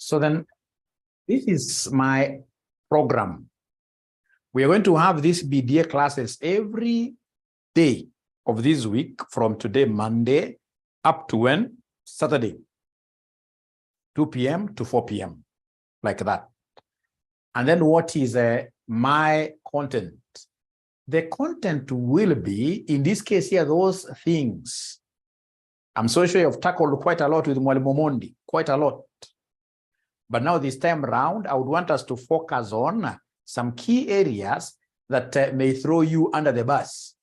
So then this is my program. We are going to have these BDA classes every day of this week from today, Monday, up to when? Saturday, 2 p.m. to 4 p.m., like that. And then what is my content? The content will be, in this case here, those things. I'm so sure you've tackled quite a lot with Mwalimu Mondi, quite a lot. But now this time around, I would want us to focus on some key areas that may throw you under the bus.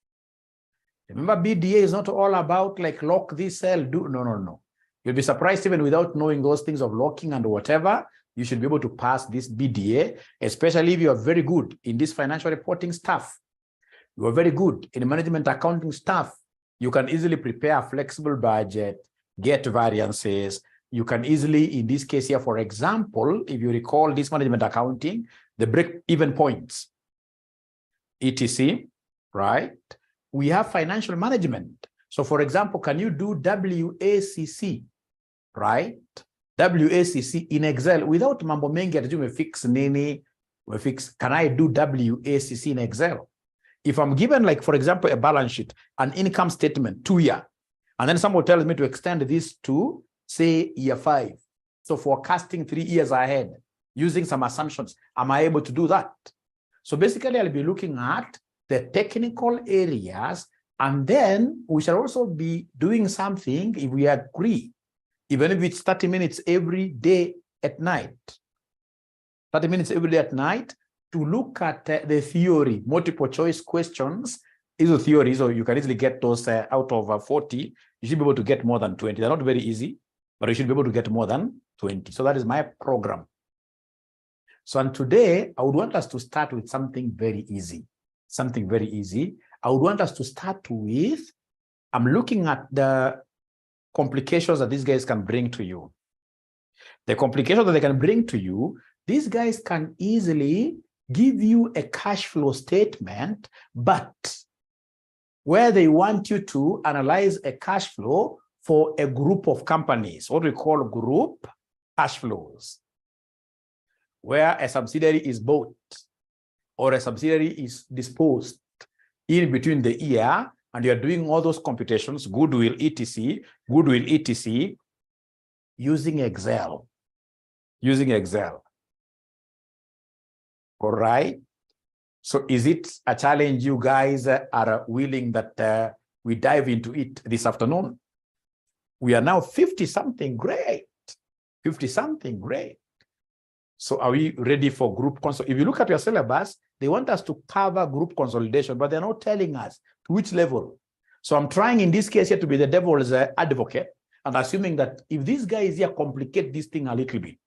Remember, BDA is not all about like lock this cell, no. You'll be surprised even without knowing those things of locking and whatever, you should be able to pass this BDA, especially if you are very good in this financial reporting stuff. You are very good in management accounting stuff. You can easily prepare a flexible budget, get variances. You can easily, in this case here, for example, if you recall this management accounting, the break-even points, etc., right? We have financial management. So for example, can you do WACC, right? WACC in Excel without mambo mengi ati fix nini, fix. Can I do WACC in Excel? If I'm given, like, for example, a balance sheet, an income statement, 2-year, and then someone tells me to extend this to, say, year 5. So forecasting 3 years ahead, using some assumptions, am I able to do that? So basically, I'll be looking at the technical areas, and then we shall also be doing something, if we agree, even if it's 30 minutes every day at night. 30 minutes every day at night, to look at the theory, multiple choice questions is a theory, so you can easily get those out of 40. You should be able to get more than 20. They're not very easy, but you should be able to get more than 20. So that is my program. So and today, I would want us to start with something very easy. Something very easy. I would want us to start with, I'm looking at the complications that these guys can bring to you. The complications that they can bring to you, these guys can easily give you a cash flow statement, but where they want you to analyze a cash flow for a group of companies, what we call group cash flows, where a subsidiary is bought or a subsidiary is disposed in between the year, and you're doing all those computations, goodwill, etc., using Excel. Using Excel. All right. So is it a challenge you guys are willing that we dive into it this afternoon? We are now 50-something, great. 50-something, great. So are we ready for group consolidation? If you look at your syllabus, they want us to cover group consolidation, but they're not telling us to which level. So I'm trying in this case here to be the devil's advocate and assuming that if these guys here complicate this thing a little bit,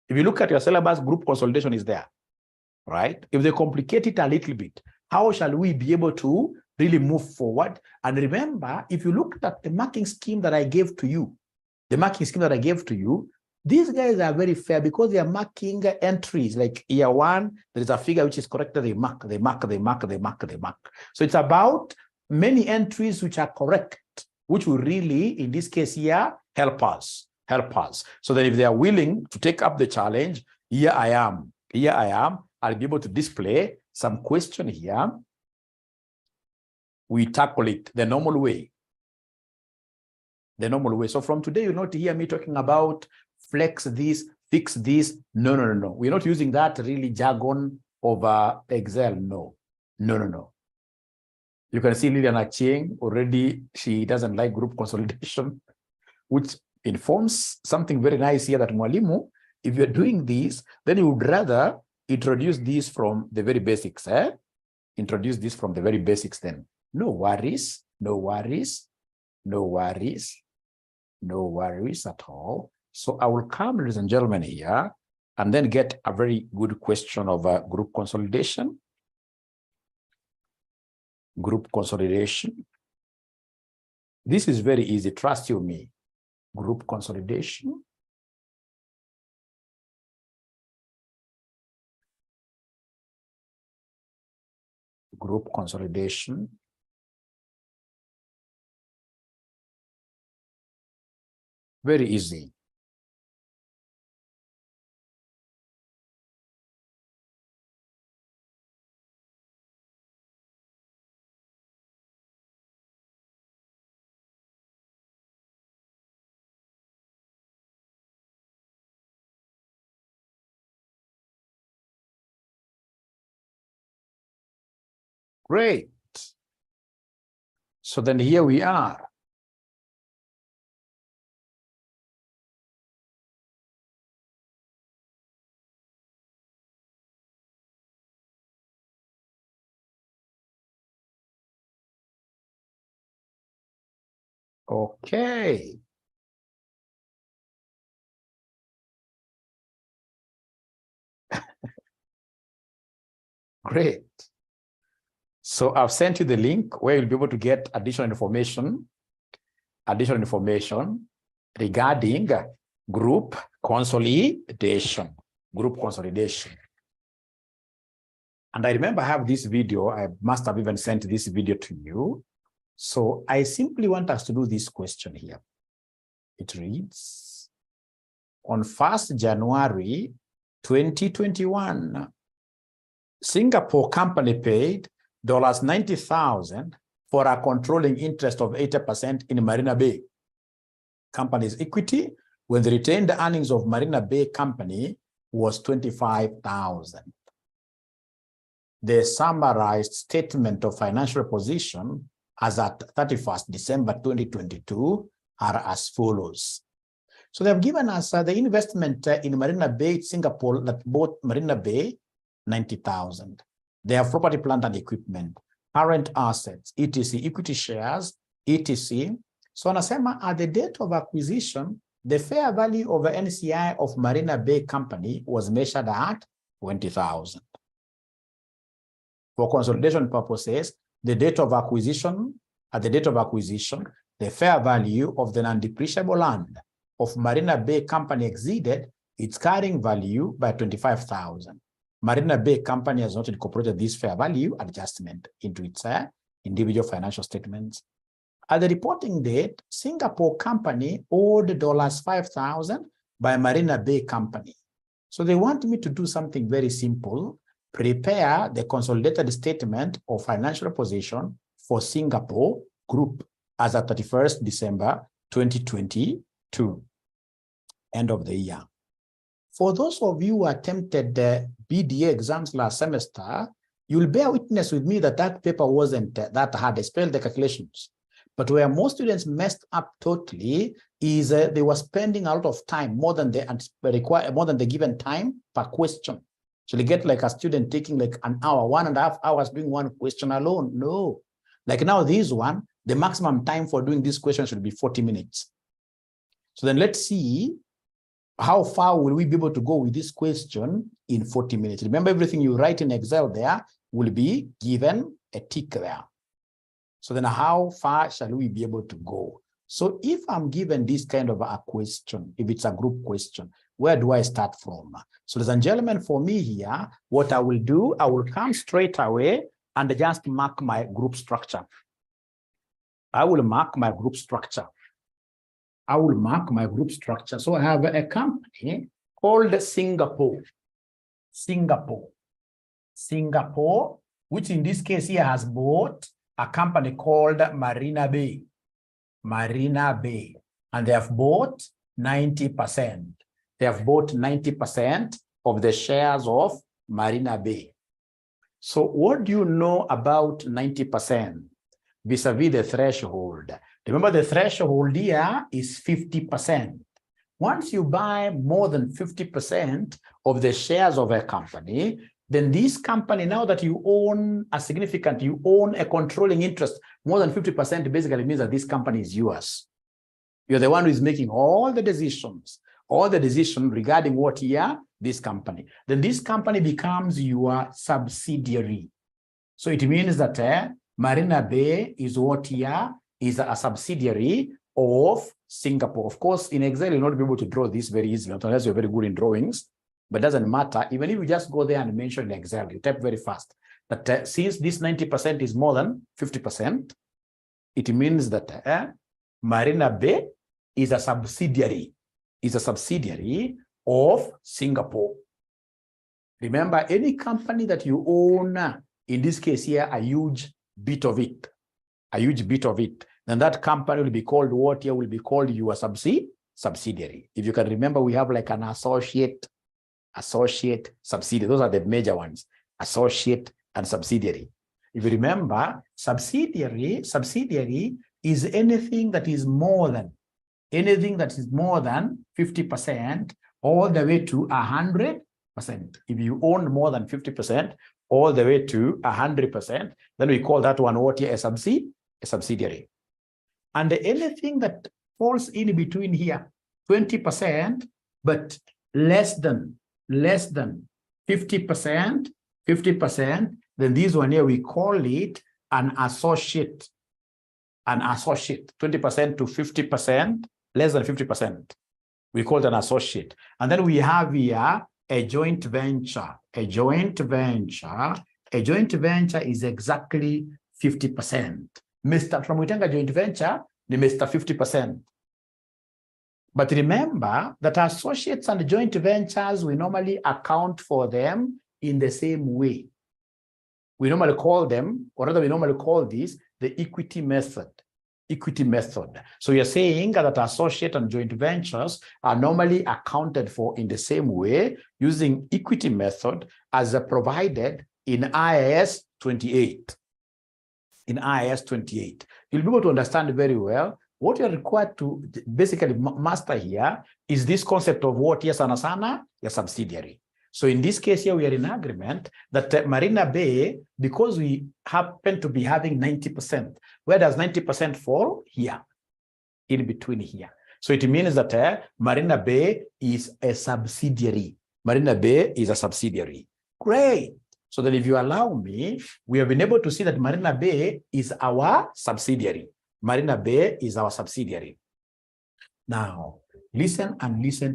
if you look at your syllabus, group consolidation is there, right? If they complicate it a little bit, how shall we be able to really move forward? And remember, if you looked at the marking scheme that I gave to you, these guys are very fair because they are marking entries. Like year 1, there is a figure which is correct. They mark. So it's about many entries which are correct, which will really, in this case here, help us. So that if they are willing to take up the challenge, here I am. I'll be able to display some question here. We tackle it the normal way. So from today, you'll not hear me talking about flex this, fix this. No. We're not using that really jargon over Excel. No. You can see Lilian Achieng already, she doesn't like group consolidation, which informs something very nice here that Mwalimu, if you're doing this, then you would rather introduce this from the very basics. Introduce this from the very basics then. No worries at all. So I will come, ladies and gentlemen, here and then get a very good question of group consolidation. Group consolidation. This is very easy, trust you me. Group consolidation. Group consolidation. Very easy. Great. So then here we are. Okay. Great. So I've sent you the link where you'll be able to get additional information regarding group consolidation. And I remember I have this video. I must have even sent this video to you. So I simply want us to do this question here. It reads, on 1st January 2021, Singapore company paid $90,000 for a controlling interest of 80% in Marina Bay Company's equity when the retained earnings of Marina Bay Company was $25,000. The summarized statement of financial position as at 31st December 2022 are as follows. So they've given us the investment in Marina Bay, Singapore, that bought Marina Bay, $90,000. They have property, plant, and equipment, current assets, etc., equity shares, etc. So anasema at the date of acquisition, the fair value of the NCI of Marina Bay Company was measured at $20,000. For consolidation purposes, at the date of acquisition, the fair value of the non-depreciable land of Marina Bay Company exceeded its carrying value by $25,000. Marina Bay Company has not incorporated this fair value adjustment into its individual financial statements. At the reporting date, Singapore company owed $5,000 by Marina Bay Company. So they want me to do something very simple, prepare the consolidated statement of financial position for Singapore Group as at 31st December 2022, end of the year. For those of you who attempted the BDA exams last semester, you'll bear witness with me that that paper wasn't that hard. I spelled the calculations. But where most students messed up totally is they were spending a lot of time, more than the given time per question. So they get like a student taking like an hour, 1.5 hours doing one question alone. No. Like now this one, the maximum time for doing this question should be 40 minutes. So then let's see how far will we be able to go with this question in 40 minutes. Remember, everything you write in Excel there will be given a tick there. So then how far shall we be able to go? So if I'm given this kind of a question, if it's a group question, where do I start from? So ladies and gentlemen, for me here, what I will do, I will come straight away and just mark my group structure. I will mark my group structure. So I have a company called Singapore, which in this case here has bought a company called Marina Bay, and they have bought 90%. They have bought 90% of the shares of Marina Bay. So what do you know about 90% vis-a-vis the threshold? Remember, the threshold here is 50%. Once you buy more than 50% of the shares of a company, then this company, now that you own you own a controlling interest, more than 50% basically means that this company is yours. You're the one who is making all the decisions regarding what here, this company. Then this company becomes your subsidiary. So it means that Marina Bay is what here is a subsidiary of Singapore. Of course, in Excel, you'll not be able to draw this very easily, unless you're very good in drawings, but it doesn't matter. Even if you just go there and mention in Excel, you type very fast. That since this 90% is more than 50%, it means that Marina Bay is a subsidiary of Singapore. Remember, any company that you own, in this case here, a huge bit of it, then that company will be called what here will be called your subsidiary. If you can remember, we have like an associate, subsidiary. Those are the major ones, associate and subsidiary. If you remember, subsidiary is anything that is more than 50% all the way to 100%. If you own more than 50% all the way to 100%, then we call that one what here a subsidiary. And anything that falls in between here, 20%, but less than 50%, then this one here we call it an associate. 20% to 50%, less than 50%. We call it an associate. And then we have here a joint venture. A joint venture is exactly 50%. Mr. From Witenga joint venture, the Mr. 50%. But remember that associates and joint ventures, we normally account for them in the same way. We normally call them, or rather we normally call this the equity method. So you're saying that associate and joint ventures are normally accounted for in the same way using equity method as provided in IAS 28. In IAS 28, you'll be able to understand very well what you're required to basically master here is this concept of what yes anasana, your subsidiary. So in this case here, we are in agreement that Marina Bay, because we happen to be having 90%, where does 90% fall? Here, in between here. So it means that Marina Bay is a subsidiary. Marina Bay is a subsidiary. Great. So that if you allow me, we have been able to see that Marina Bay is our subsidiary. Marina Bay is our subsidiary. Now, listen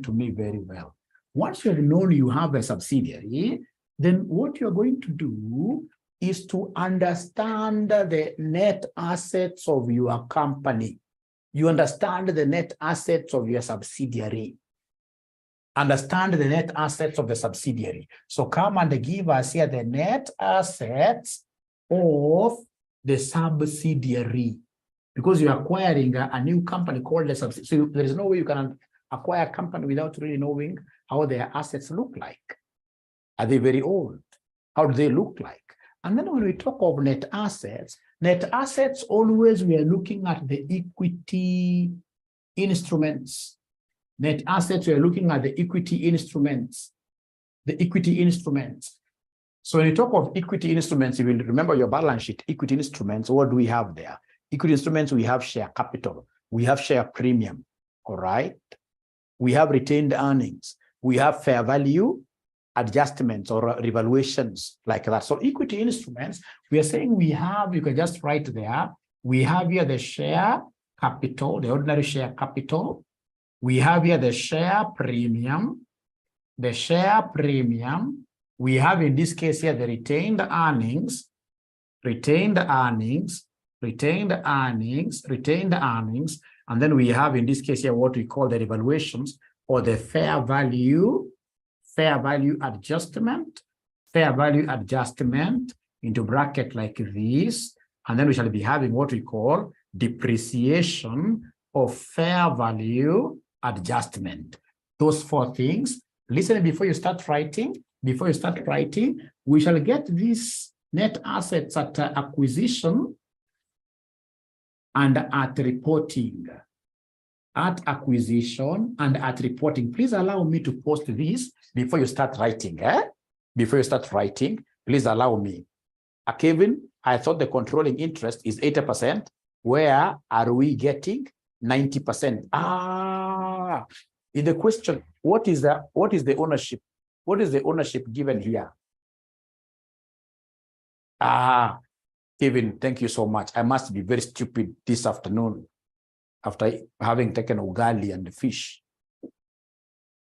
to me very well. Once you have known you have a subsidiary, then what you're going to do is to understand the net assets of your company. You understand the net assets of your subsidiary. Understand the net assets of the subsidiary. So come and give us here the net assets of the subsidiary. Because you're acquiring a new company called a subsidiary. So there is no way you can acquire a company without really knowing how their assets look like. Are they very old? How do they look like? And then when we talk of net assets always we are looking at the equity instruments. Net assets, we are looking at the equity instruments. So when you talk of equity instruments, you will remember your balance sheet, equity instruments, what do we have there? Equity instruments, we have share capital, we have share premium, all right? We have retained earnings, we have fair value adjustments or revaluations like that. So equity instruments, we are saying we have, you can just write there, we have here the share capital, the ordinary share capital. We have here the share premium. We have in this case here the retained earnings, and then we have in this case here what we call the revaluations or the fair value adjustment into bracket like this, and then we shall be having what we call depreciation of fair value adjustment. Those four things. Listen, before you start writing, we shall get these net assets at acquisition and at reporting. At acquisition and at reporting. Please allow me to post this before you start writing. Before you start writing, please allow me. Kevin, I thought the controlling interest is 80%. Where are we getting 90%? In the question, what is the ownership? What is the ownership given here? Kevin, thank you so much. I must be very stupid this afternoon after having taken ugali and fish.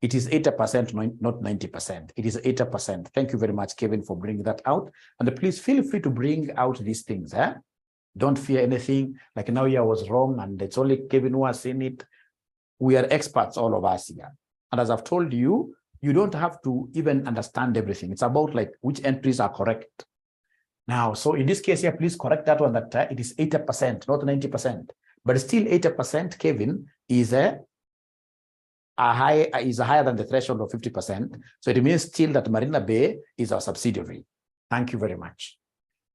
It is 80%, not 90%. It is 80%. Thank you very much, Kevin, for bringing that out. And please feel free to bring out these things. Don't fear anything. Like now I was wrong and it's only Kevin who has seen it. We are experts, all of us here. And as I've told you, you don't have to even understand everything. It's about like which entries are correct. Now, so in this case here, please correct that one that it is 80%, not 90%. But still 80%, Kevin, is higher than the threshold of 50%. So it means still that Marina Bay is our subsidiary. Thank you very much.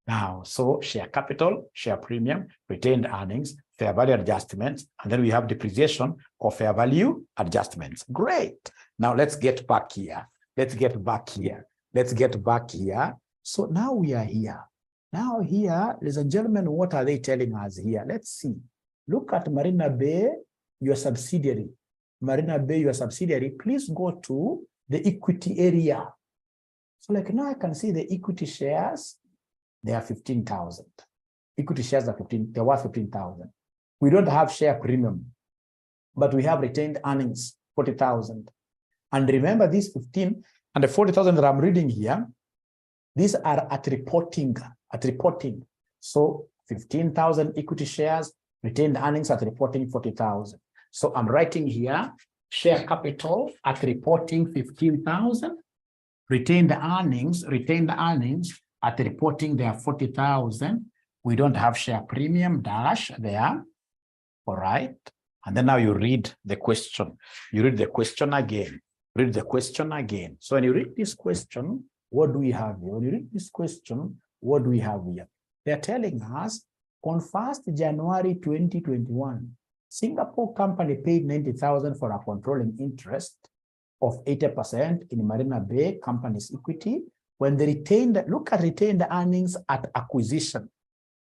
Now, so share capital, share premium, retained earnings, fair value adjustments, and then we have depreciation or fair value adjustments. Great. Now let's get back here. Let's get back here. Let's get back here. So now we are here. Now here, ladies and gentlemen, what are they telling us here? Let's see. Look at Marina Bay, your subsidiary. Marina Bay, your subsidiary. Please go to the equity area. So like now I can see the equity shares. They are 15,000. Equity shares are 15, they're worth 15,000. We don't have share premium, but we have retained earnings, 40,000. And remember these 15 and the 40,000 that I'm reading here, these are at reporting. So 15,000 equity shares, retained earnings at reporting 40,000. So I'm writing here, share capital at reporting 15,000, retained earnings at reporting they are 40,000. We don't have share premium dash there. All right. And then now you read the question. You read the question again. Read the question again. So when you read this question, what do we have here? When you read this question, what do we have here? They're telling us on 1st January 2021, Singapore company paid 90,000 for a controlling interest of 80% in Marina Bay company's equity. When they retained, look at retained earnings at acquisition.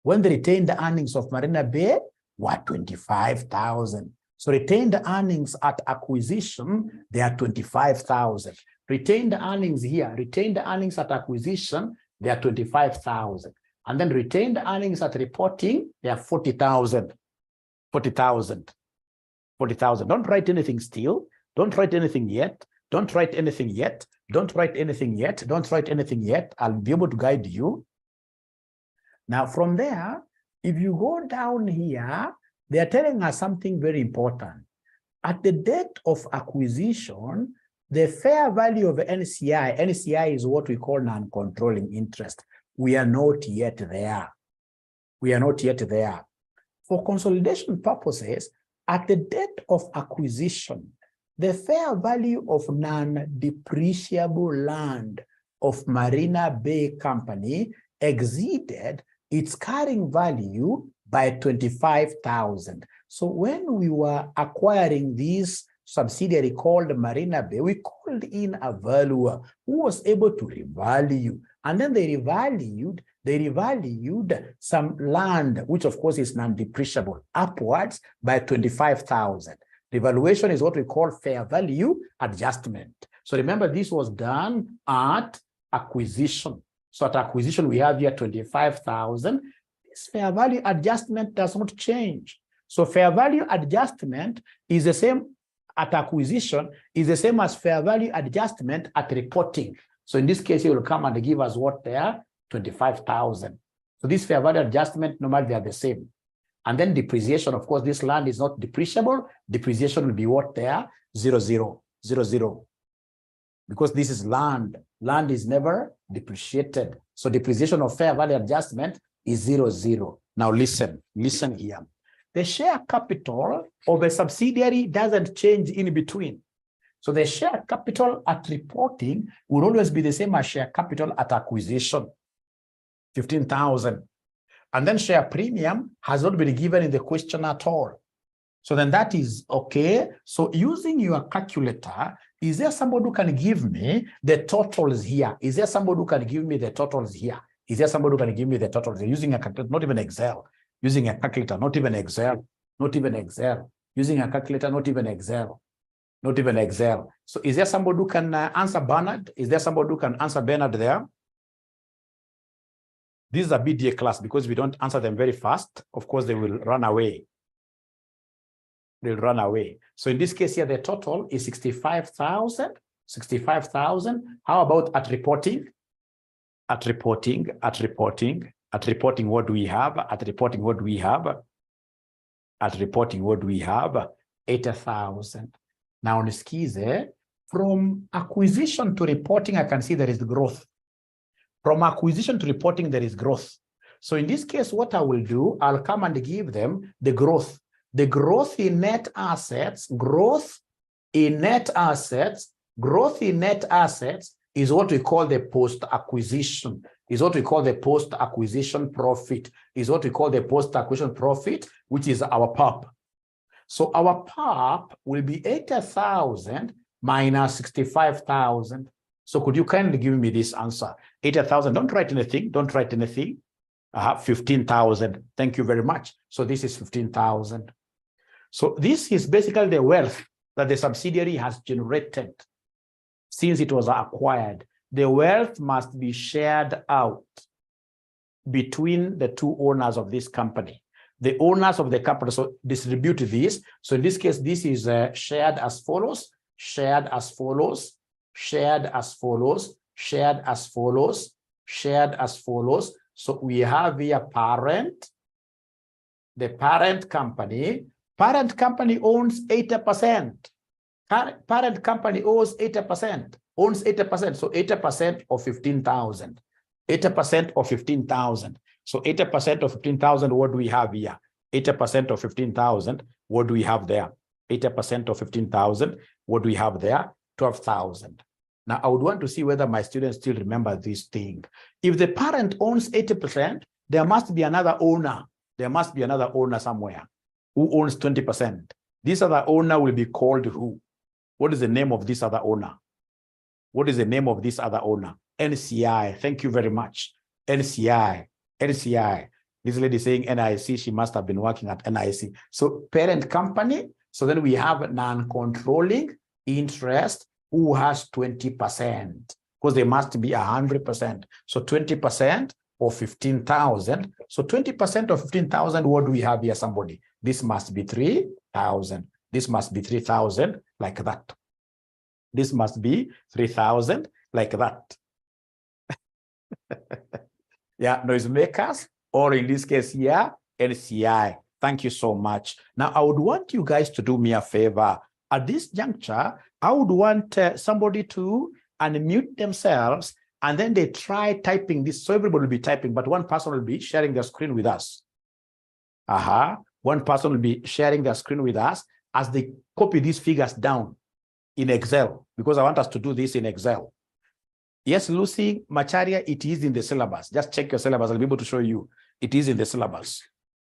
When the retained earnings of Marina Bay were 25,000. So retained earnings at acquisition, they are 25,000. Retained earnings here, retained earnings at acquisition, they are 25,000. And then retained earnings at reporting, they are 40,000. 40,000. 40,000. Don't write anything still. Don't write anything yet. Don't write anything yet. Don't write anything yet. Don't write anything yet. I'll be able to guide you. Now, from there, if you go down here, they are telling us something very important. At the date of acquisition, the fair value of NCI is what we call non-controlling interest. We are not yet there. We are not yet there. For consolidation purposes, at the date of acquisition, the fair value of non-depreciable land of Marina Bay Company exceeded its carrying value by 25,000. So when we were acquiring this subsidiary called Marina Bay, we called in a valuer who was able to revalue. And then they revalued some land, which of course is non-depreciable, upwards by 25,000. The valuation is what we call fair value adjustment. So remember, this was done at acquisition. So at acquisition, we have here 25,000. This fair value adjustment does not change. So fair value adjustment is the same at acquisition, is the same as fair value adjustment at reporting. So in this case, it will come and give us what they are, 25,000. So this fair value adjustment, normally they are the same. And then depreciation, of course, this land is not depreciable. Depreciation will be what they are, 0, 0. Because this is land. Land is never depreciated. So depreciation of fair value adjustment is 0. Now listen here. The share capital of a subsidiary doesn't change in between. So the share capital at reporting will always be the same as share capital at acquisition, 15,000. And then share premium has not been given in the question at all. So then that is okay. So using your calculator, is there somebody who can give me the totals here? Is there somebody who can give me the totals here? Is there somebody who can give me the totals? Using a calculator, not even Excel. Using a calculator, not even Excel. Not even Excel. Using a calculator, not even Excel. Not even Excel. So is there somebody who can answer Bernard? Is there somebody who can answer Bernard there? This is a BDA class because we don't answer them very fast. Of course, they will run away. They'll run away. So in this case here, the total is 65,000. 65,000. How about at reporting? At reporting, what do we have? At reporting, what do we have? At reporting, what do we have? 80,000. Now on 𝐂𝐨𝐻, from acquisition to reporting, I can see there is growth. From acquisition to reporting, there is growth. So in this case, what I will do, I'll come and give them the growth. The growth in net assets, growth in net assets is what we call the post-acquisition. is what we call the post-acquisition profit, is what we call the post-acquisition profit, which is our PAP. So our PAP will be 80,000 minus 65,000. So could you kindly give me this answer? 80,000, don't write anything, don't write anything. 15,000, thank you very much. So this is 15,000. So this is basically the wealth that the subsidiary has generated since it was acquired. The wealth must be shared out between the two owners of this company. The owners of the company, so distribute this. So in this case, this is shared as follows, shared as follows, shared as follows, shared as follows, shared as follows. So we have here parent, the parent company. Parent company owns 80%. Parent company owns 80%, owns 80%. So 80% of 15,000. 80% of 15,000. So 80% of 15,000, what do we have here? 80% of 15,000, what do we have there? 80% of 15,000, what do we have there? 12,000. Now, I would want to see whether my students still remember this thing. If the parent owns 80%, there must be another owner. There must be another owner somewhere who owns 20%. This other owner will be called who? What is the name of this other owner? What is the name of this other owner? NCI. Thank you very much. NCI. NCI. This lady saying NIC, she must have been working at NIC. So parent company. So then we have non-controlling interest who has 20%, because they must be 100%. So 20% of 15,000. So 20% of 15,000, what do we have here, somebody? This must be 3,000. This must be 3,000 like that. This must be 3,000 like that. Yeah, noisemakers, or in this case here, NCI. Thank you so much. Now, I would want you guys to do me a favor. At this juncture, I would want somebody to unmute themselves, and then they try typing this. So everybody will be typing, but one person will be sharing their screen with us. One person will be sharing their screen with us as they copy these figures down in Excel, because I want us to do this in Excel. Yes, Lucy Macharia, it is in the syllabus. Just check your syllabus. I'll be able to show you. It is in the syllabus.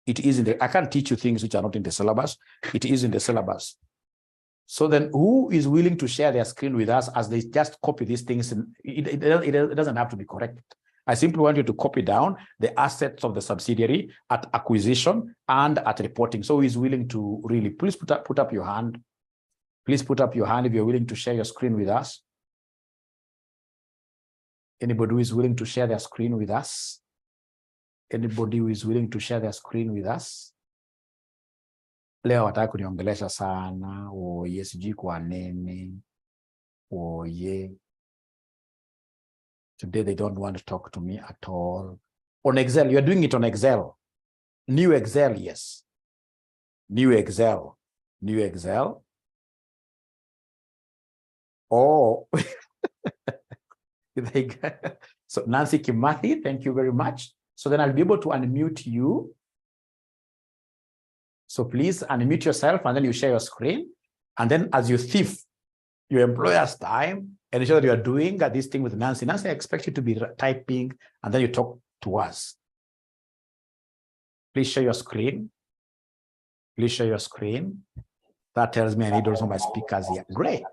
It is in the, I can't teach you things which are not in the syllabus. It is in the syllabus. So then who is willing to share their screen with us as they just copy these things? And it doesn't have to be correct. I simply want you to copy down the assets of the subsidiary at acquisition and at reporting. So who is willing to really, please put up your hand. Please put up your hand if you're willing to share your screen with us. Anybody who is willing to share their screen with us? Anybody who is willing to share their screen with us? Leo wataka kuniongelesha sana. Oye, sijui kwa nini. Oye. Today they don't want to talk to me at all. On Excel, you're doing it on Excel. New Excel, yes. New Excel. New Excel. Oh. So Nancy Kimathi, thank you very much. So then I'll be able to unmute you. So please unmute yourself, and then you share your screen. And then as you thief your employer's time and ensure that you are doing this thing with Nancy. Nancy, I expect you to be typing, and then you talk to us. Please share your screen. Please share your screen. That tells me I need also my speakers here. Great.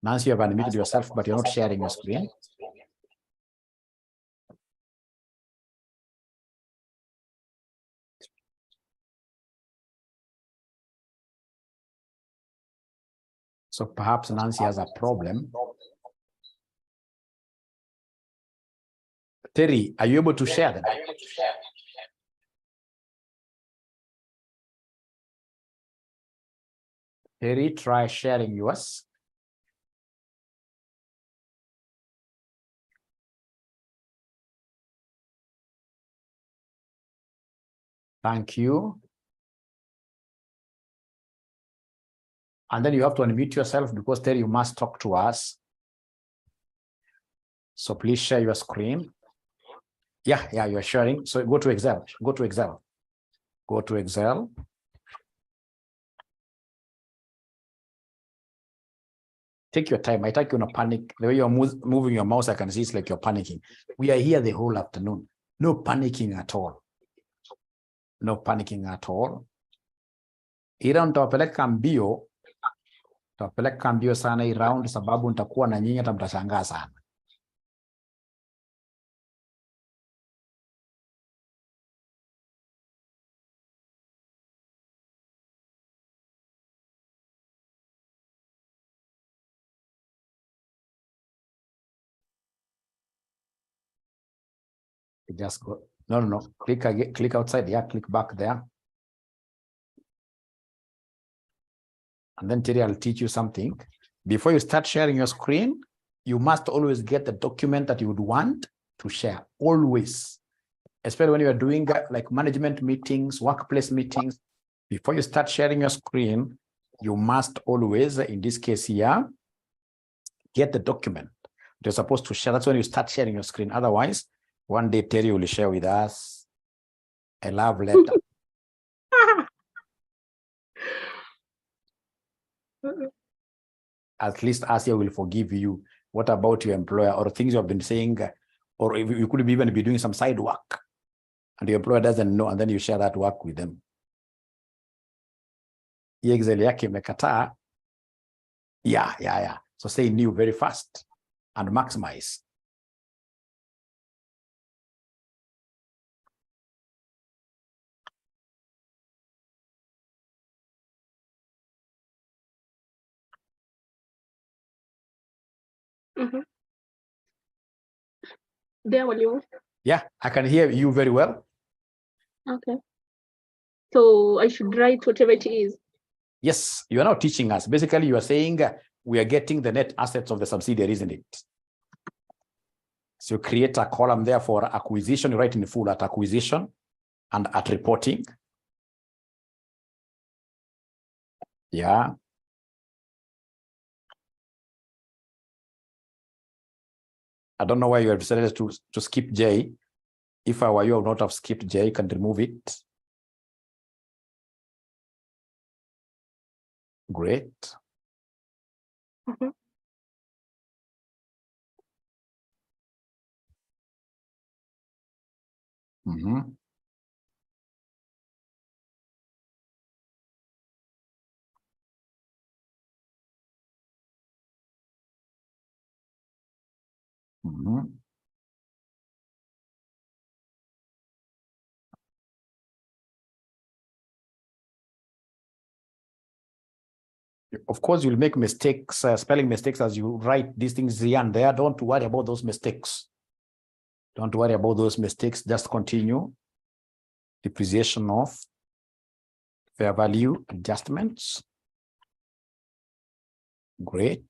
Nancy, you have unmuted yourself, but you're not sharing your screen. So perhaps Nancy has a problem. Terry, are you able to share them? Terry, try sharing yours. Thank you. And then you have to unmute yourself, because Terry, you must talk to us. So please share your screen. Yeah, you're sharing. So go to Excel. Go to Excel. Go to Excel. Take your time. I think you're not panic. The way you're moving your mouse, I can see it's like you're panicking. We are here the whole afternoon. No panicking at all. No panicking at all. Ila nitawapeleka mbio. Nitawapeleka mbio sana hii round sababu nitakuwa na nyinyi hata mtashangaa sana. Just go. No. Click again. Click outside. Yeah, click back there. And then Terry, I'll teach you something. Before you start sharing your screen, you must always get the document that you would want to share. Always. Especially when you are doing like management meetings, workplace meetings. Before you start sharing your screen, you must always, in this case here, get the document you're supposed to share. That's when you start sharing your screen. Otherwise, one day Terry will share with us a love letter. At least Asia will forgive you. What about your employer or things you have been saying, or if you could even be doing some side work and your employer doesn't know, and then you share that work with them. 𝐂𝐸𝐸𝐿 yeah. So say new very fast and maximize. There will you? Yeah, I can hear you very well. Okay. So I should write whatever it is. Yes, you are now teaching us. Basically, you are saying we are getting the net assets of the subsidiary, isn't it? So you create a column there for acquisition, you write in full at acquisition and at reporting. Yeah. I don't know why you have decided to skip J. If I were you, I would not have skipped J. You can remove it. Great. Of course, you'll make mistakes, spelling mistakes as you write these things here and there. Don't worry about those mistakes. Don't worry about those mistakes. Just continue. Depreciation of fair value adjustments. Great.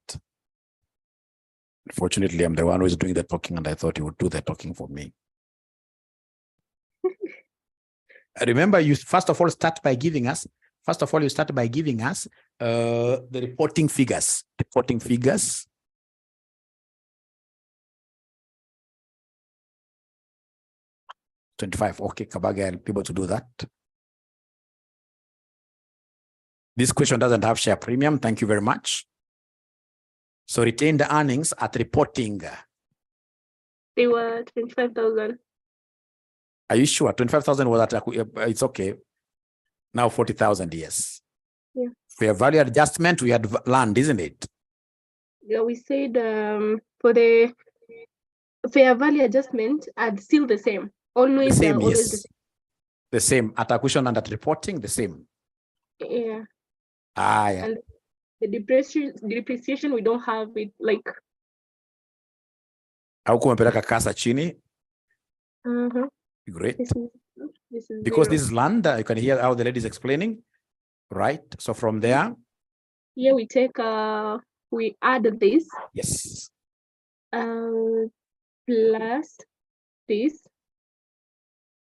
Unfortunately, I'm the one who is doing the talking, and I thought you would do the talking for me. Remember, you first of all start by giving us. First of all, you start by giving us the reporting figures. Reporting figures. $25. Okay, Kabaga, I'll be able to do that. This question doesn't have share premium. Thank you very much. So retained earnings at reporting. They were 25,000. Are you sure? 25,000 was at, it's okay. Now 40,000, yes. Yeah. Fair value adjustment, we had land, isn't it? Yeah, we said for the fair value adjustment, I'd still the same. Always the same, always yes. the same. The same. At acquisition and at reporting, the same. Yeah. Yeah. And the depreciation, we don't have it like. Au kumepeleka kasa chini. Great. This is because zero. this is land, you can hear how the lady is explaining, right? So from there. Here we take, we add this. Yes. Plus this.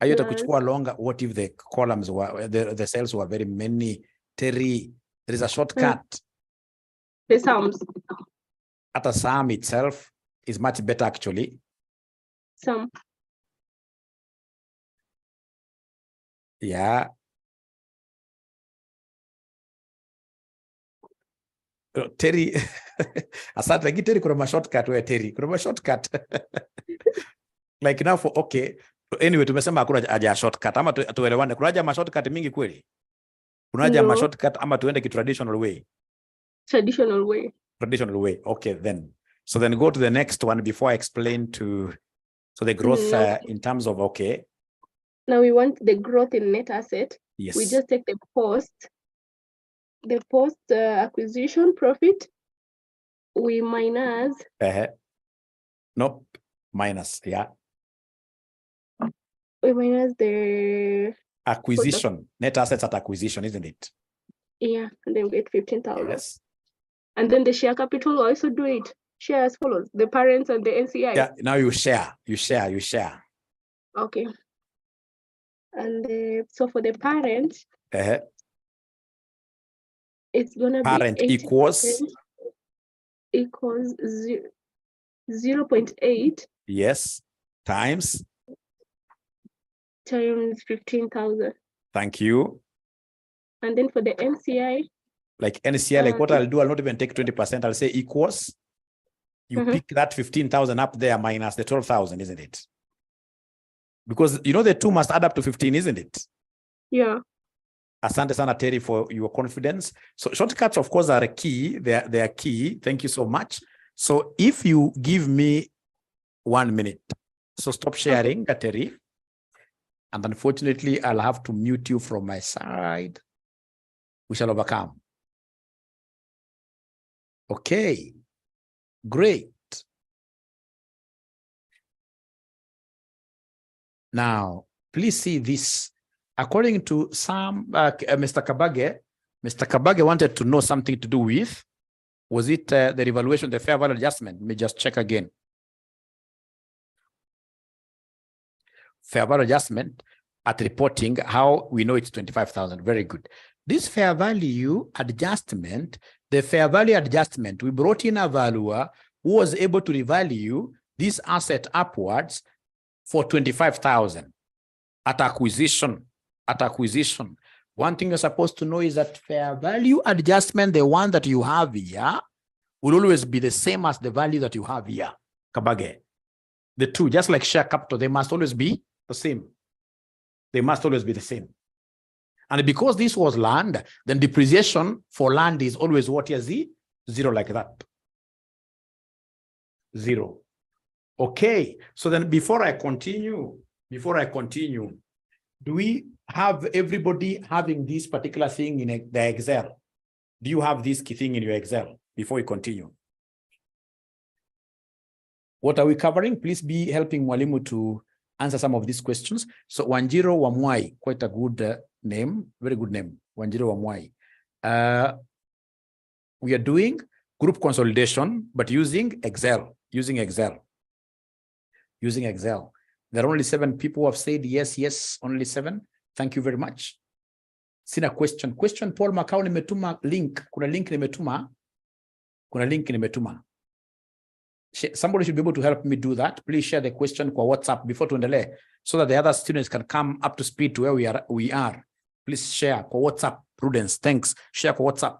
Ayota kuchukua longer. What if the columns were, the cells were very many? Terry, there is a shortcut. The sums. At a sum itself is much better actually. Sum. Yeah. Terry, asante, lakini Terry kuna shortcut wewe Terry. Kuna shortcut. Like now for okay. Anyway, tumesema hakuna haja shortcut ama tuelewane. Kuna haja shortcut mingi kweli? Kuna haja shortcut ama tuende ki traditional way? Traditional way. Traditional way. Okay, then. So then go to the next one before I explain to the growth in terms of okay. Now we want the growth in net asset. Yes. We just take the post acquisition profit. We minus. Nope. Minus. Yeah. We minus the acquisition, net assets at acquisition, isn't it? Yeah, and then we get 15,000. Yes. And then the share capital will also do it. Share as follows: the parents and the NCI. Yeah. Now you share. Okay. And so for the parent, it's gonna parent be equals 0.8. Yes. Times 15,000. Thank you. And then for the NCI, like NCI, like what I'll do, I'll not even take 20%. I'll say equals. You pick that 15,000 up there minus the 12,000, isn't it? Because you know the two must add up to 15, isn't it? Yeah. Asante sana Terry for your confidence. So shortcuts, of course, are key. They are key. Thank you so much. So if you give me 1 minute, so stop sharing, Terry. And unfortunately, I'll have to mute you from my side. We shall overcome. Okay, great. Now, please see this. According to some, Mr. K'Baghè wanted to know something to do with, was it the revaluation, the fair value adjustment? Let me just check again. Fair value adjustment at reporting, how we know it's 25,000. Very good. This fair value adjustment, the fair value adjustment, we brought in a valuer who was able to revalue this asset upwards for 25,000 at acquisition. One thing you're supposed to know is that fair value adjustment, the one that you have here, will always be the same as the value that you have here, K'Baghè. The two, just like share capital, they must always be the same. They must always be the same. And because this was land, then depreciation for land is always what is zero, like that. Zero. Okay. So then before I continue, do we have everybody having this particular thing in the Excel? Do you have this key thing in your Excel before we continue? What are we covering? Please be helping Mwalimu to answer some of these questions. So 𝑪𝒴𝑤𝑎𝑚𝑤𝑖, quite a good name, very good name, 𝑪𝒴𝑤𝑎𝑚𝑤𝑖. We are doing group consolidation, but using Excel, using Excel. There are only 7 people who have said yes, only 7. Thank you very much. Sina question. Paul Macau, nimetuma link. Kuna link nimetuma. Somebody should be able to help me do that. Please share the question kwa WhatsApp before tuendelee, so that the other students can come up to speed to where we are. Please share kwa WhatsApp. Prudence, thanks. Share kwa WhatsApp.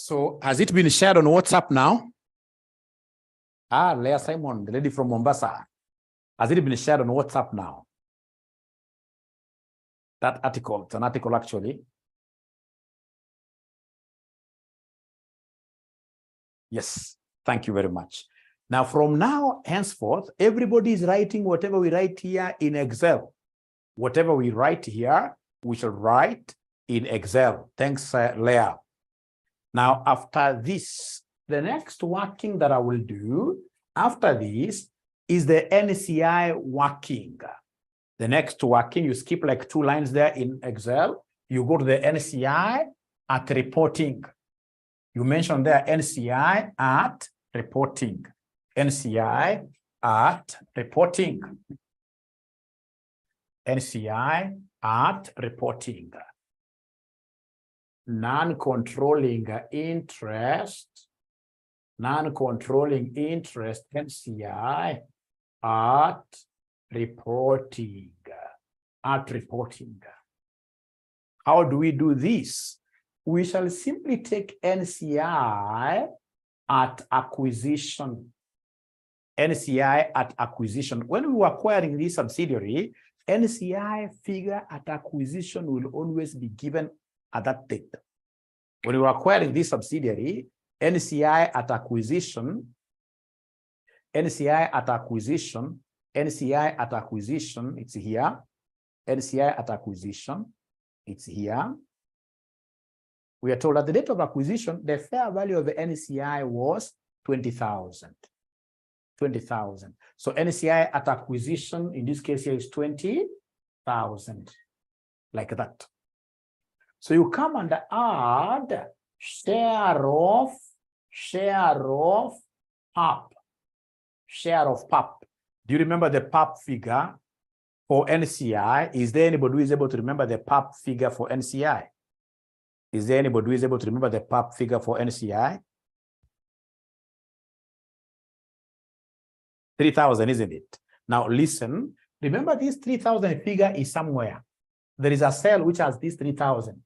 So has it been shared on WhatsApp now? Ah, Leah Simon, the lady from Mombasa. Has it been shared on WhatsApp now? That article, it's an article actually. Yes, thank you very much. Now, from now henceforth, everybody is writing whatever we write here in Excel. Whatever we write here, we shall write in Excel. Thanks, Leah. Now, after this, the next working that I will do after this is the NCI working. The next working, you skip like 2 lines there in Excel. You go to the NCI at reporting. You mention there NCI at reporting. NCI at reporting. NCI at reporting. Non-controlling interest. Non-controlling interest, NCI at reporting. At reporting. How do we do this? We shall simply take NCI at acquisition. NCI at acquisition. When we were acquiring this subsidiary, NCI figure at acquisition will always be given at that date. When we were acquiring this subsidiary, NCI at acquisition, NCI at acquisition, NCI at acquisition, it's here. NCI at acquisition, it's here. We are told at the date of acquisition, the fair value of the NCI was 20,000. 20,000. So NCI at acquisition, in this case here, is 20,000, like that. So you come and add share of PAP. Share of PAP. Do you remember the PAP figure for NCI? Is there anybody who is able to remember the PAP figure for NCI? Is there anybody who is able to remember the PAP figure for NCI? 3,000, isn't it? Now listen, remember this 3,000 figure is somewhere. There is a cell which has this 3,000.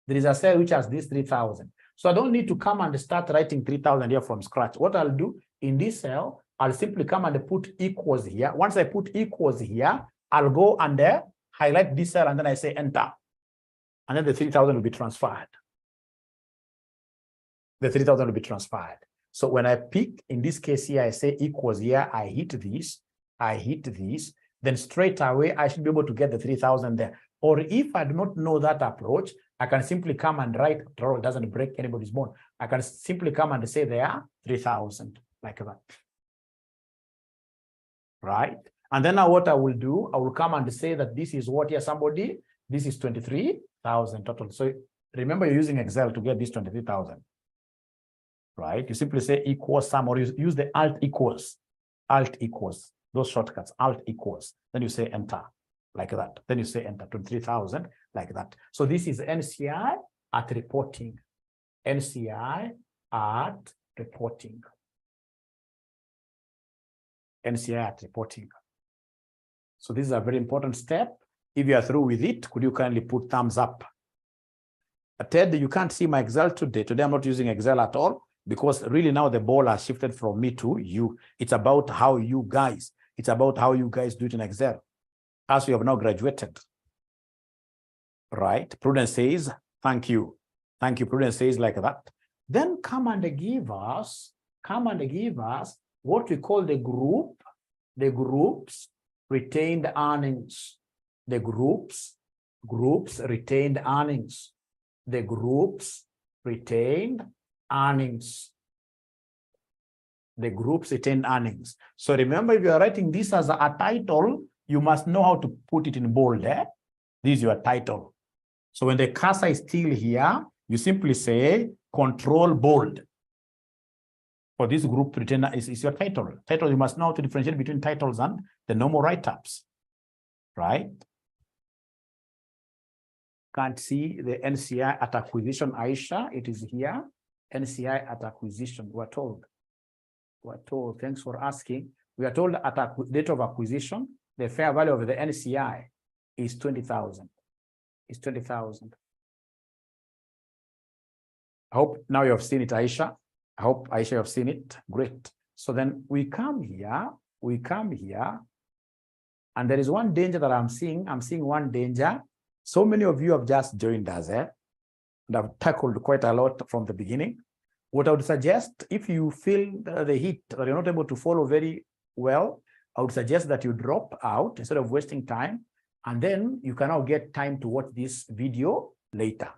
There is a cell which has this 3,000. So I don't need to come and start writing 3,000 here from scratch. What I'll do in this cell, I'll simply come and put equals here. Once I put equals here, I'll go and highlight this cell and then I say enter. And then the 3,000 will be transferred. The 3,000 will be transferred. So when I pick, in this case here, I say equals here, I hit this, then straight away, I should be able to get the 3,000 there. Or if I do not know that approach, I can simply come and write, it doesn't break anybody's bone. I can simply come and say there, 3,000, like that. Right? And then now what I will do, I will come and say that this is what here, somebody, this is 23,000 total. So remember, you're using Excel to get this 23,000. Right? You simply say equals sum, or use the alt equals, those shortcuts, alt equals. Then you say enter, like that. Then you say enter, 23,000, like that. So this is NCI at reporting. NCI at reporting. NCI at reporting. So this is a very important step. If you are through with it, could you kindly put thumbs up? Ted, you can't see my Excel today. Today I'm not using Excel at all, because really now the ball has shifted from me to you. It's about how you guys, do it in Excel. As we have now graduated. Right? Prudence says, thank you. Thank you. Prudence says like that. Then come and give us what we call the groups retained earnings. The groups retained earnings. The groups retained earnings. The groups retained earnings. So remember, if you are writing this as a title, you must know how to put it in bold. This is your title. So when the cursor is still here, you simply say control bold. For this group retained is your title. Title, you must know how to differentiate between titles and the normal write-ups. Right? Can't see the NCI at acquisition, Aisha. It is here. NCI at acquisition, we're told. Thanks for asking. We are told at date of acquisition, the fair value of the NCI is 20,000. Is 20,000. I hope now you have seen it, Aisha. I hope, Aisha, you have seen it. Great. So then we come here, and there is one danger that I'm seeing. I'm seeing one danger. So many of you have just joined us, and I've tackled quite a lot from the beginning. What I would suggest, if you feel the heat, that you're not able to follow very well, I would suggest that you drop out instead of wasting time, and then you can now get time to watch this video later.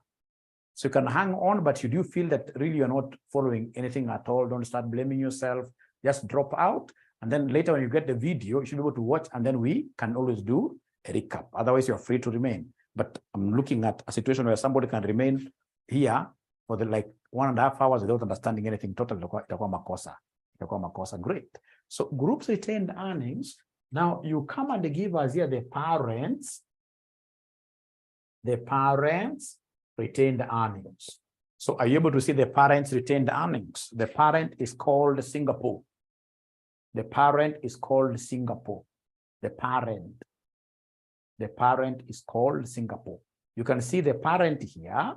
So you can hang on, but you do feel that really you're not following anything at all, don't start blaming yourself. Just drop out, and then later when you get the video, you should be able to watch, and then we can always do a recap. Otherwise, you're free to remain. But I'm looking at a situation where somebody can remain here for the like 1.5 hours without understanding anything. Totally itakuwa makosa. Great. So groups retained earnings. Now you come and give us here the parents retained earnings. So are you able to see the parents retained earnings? The parent is called Singapore. The parent is called Singapore. The parent is called Singapore. You can see the parent here.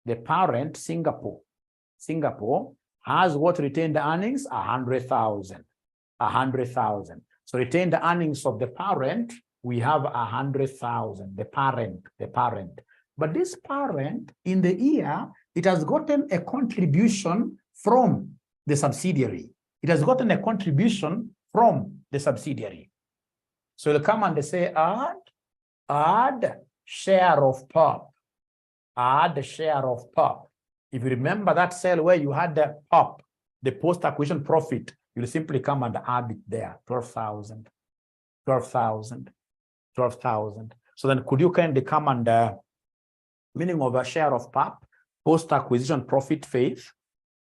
The parent, Singapore. Singapore has what retained earnings? 100,000. 100,000. So retained earnings of the parent, we have 100,000. The parent. But this parent, in the year, it has gotten a contribution from the subsidiary. It has gotten a contribution from the subsidiary. So they'll come and they say, add share of POP. Add the share of POP. If you remember that cell where you had the POP, the post-acquisition profit, you'll simply come and add it there. 12,000. 12,000. 12,000. So then could you kindly come and meaning of a share of POP, post-acquisition profit faith,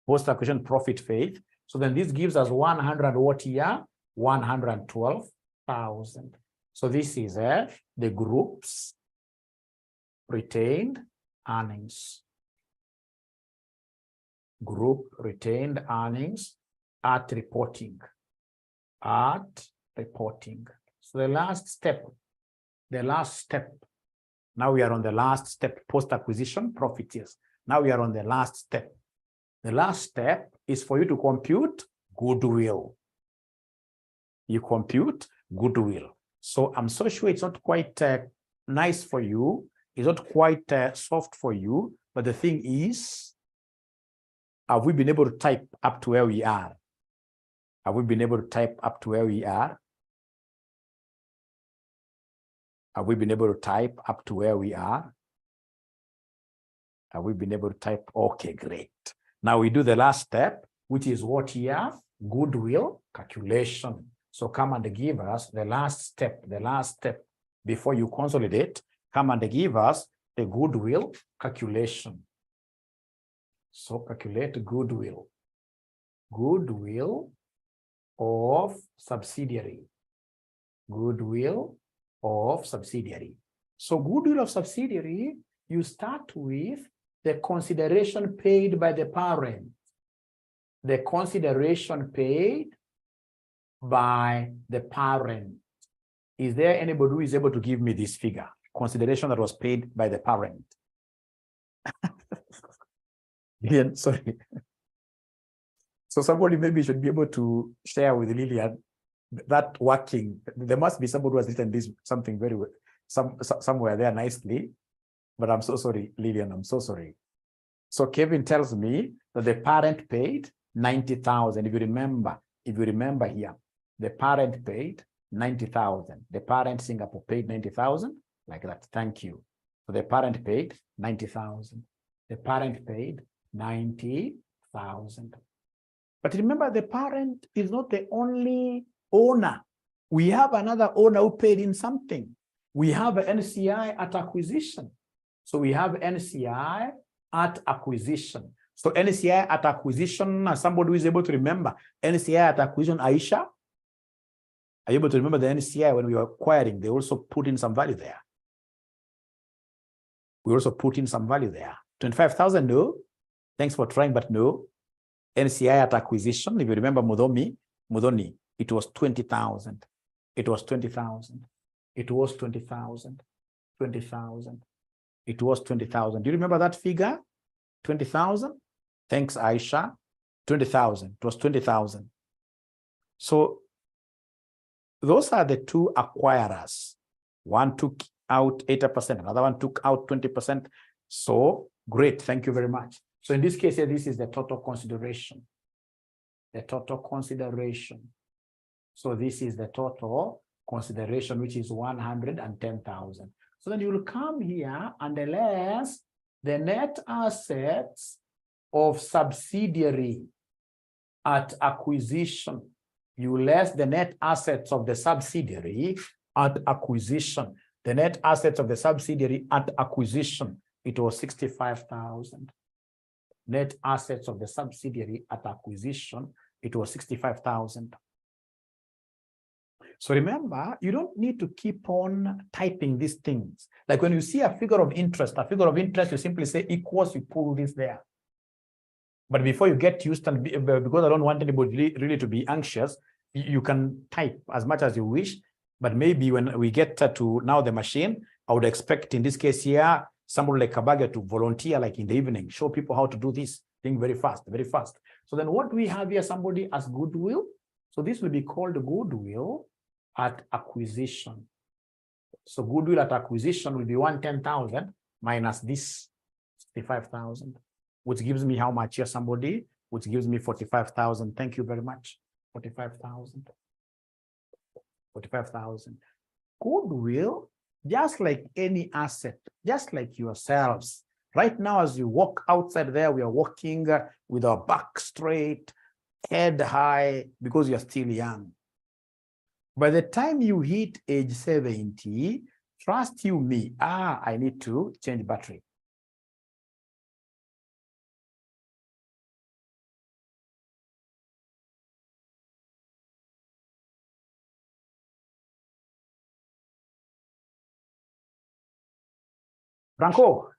post-acquisition profit faith. So then this gives us 100 what year? 112,000. So this is the group's retained earnings. Group retained earnings at reporting. At reporting. So the last step. Now we are on the last step, post-acquisition profit. Yes. Now we are on the last step. The last step is for you to compute goodwill. You compute goodwill. So I'm so sure it's not quite nice for you. It's not quite soft for you. But the thing is, have we been able to type up to where we are? Have we been able to type up to where we are? Have we been able to type up to where we are? Have we been able to type? Okay, great. Now we do the last step, which is what here? Goodwill calculation. So come and give us the last step before you consolidate. Come and give us the goodwill calculation. So calculate goodwill. Goodwill of subsidiary. Goodwill of subsidiary. So goodwill of subsidiary, you start with the consideration paid by the parent. The consideration paid by the parent. Is there anybody who is able to give me this figure? Consideration that was paid by the parent. Lillian, sorry. So somebody maybe should be able to share with Lillian that working. There must be somebody who has written this something very well, somewhere there nicely. But I'm so sorry, Lillian, I'm so sorry. So Kevin tells me that the parent paid 90,000. If you remember here, the parent paid 90,000. The parent Singapore paid 90,000, like that. Thank you. So the parent paid 90,000. The parent paid 90,000. But remember, the parent is not the only owner. We have another owner who paid in something. We have NCI at acquisition. So we have NCI at acquisition. So NCI at acquisition, somebody who is able to remember NCI at acquisition, Aisha? Are you able to remember the NCI when we were acquiring? They also put in some value there. We also put in some value there. 25,000, no. Thanks for trying, but no. NCI at acquisition, if you remember Mudhoni, it was 20,000. It was 20,000. It was 20,000. 20,000. It was 20,000. Do you remember that figure? 20,000? Thanks, Aisha. 20,000. It was 20,000. So those are the two acquirers. One took out 80%, another one took out 20%. So great, thank you very much. So in this case here, this is the total consideration. The total consideration. So this is the total consideration, which is 110,000. So then you will come here and less the net assets of subsidiary at acquisition. You less the net assets of the subsidiary at acquisition. The net assets of the subsidiary at acquisition, it was 65,000. Net assets of the subsidiary at acquisition, it was 65,000. So remember, you don't need to keep on typing these things. Like when you see a figure of interest, you simply say equals, you pull this there. But before you get used, and because I don't want anybody really to be anxious, you can type as much as you wish. But maybe when we get to now the machine, I would expect in this case here, somebody like Kabaga to volunteer like in the evening, show people how to do this thing very fast, very fast. So then what we have here, somebody as goodwill. So this will be called goodwill at acquisition. So goodwill at acquisition will be 110,000 minus this 65,000, which gives me how much here, somebody, which gives me 45,000. Thank you very much. 45,000. 45,000. Goodwill, just like any asset, just like yourselves. Right now, as you walk outside there, we are walking with our back straight, head high, because you're still young. By the time you hit age 70, trust you me, I need to change battery. Franco.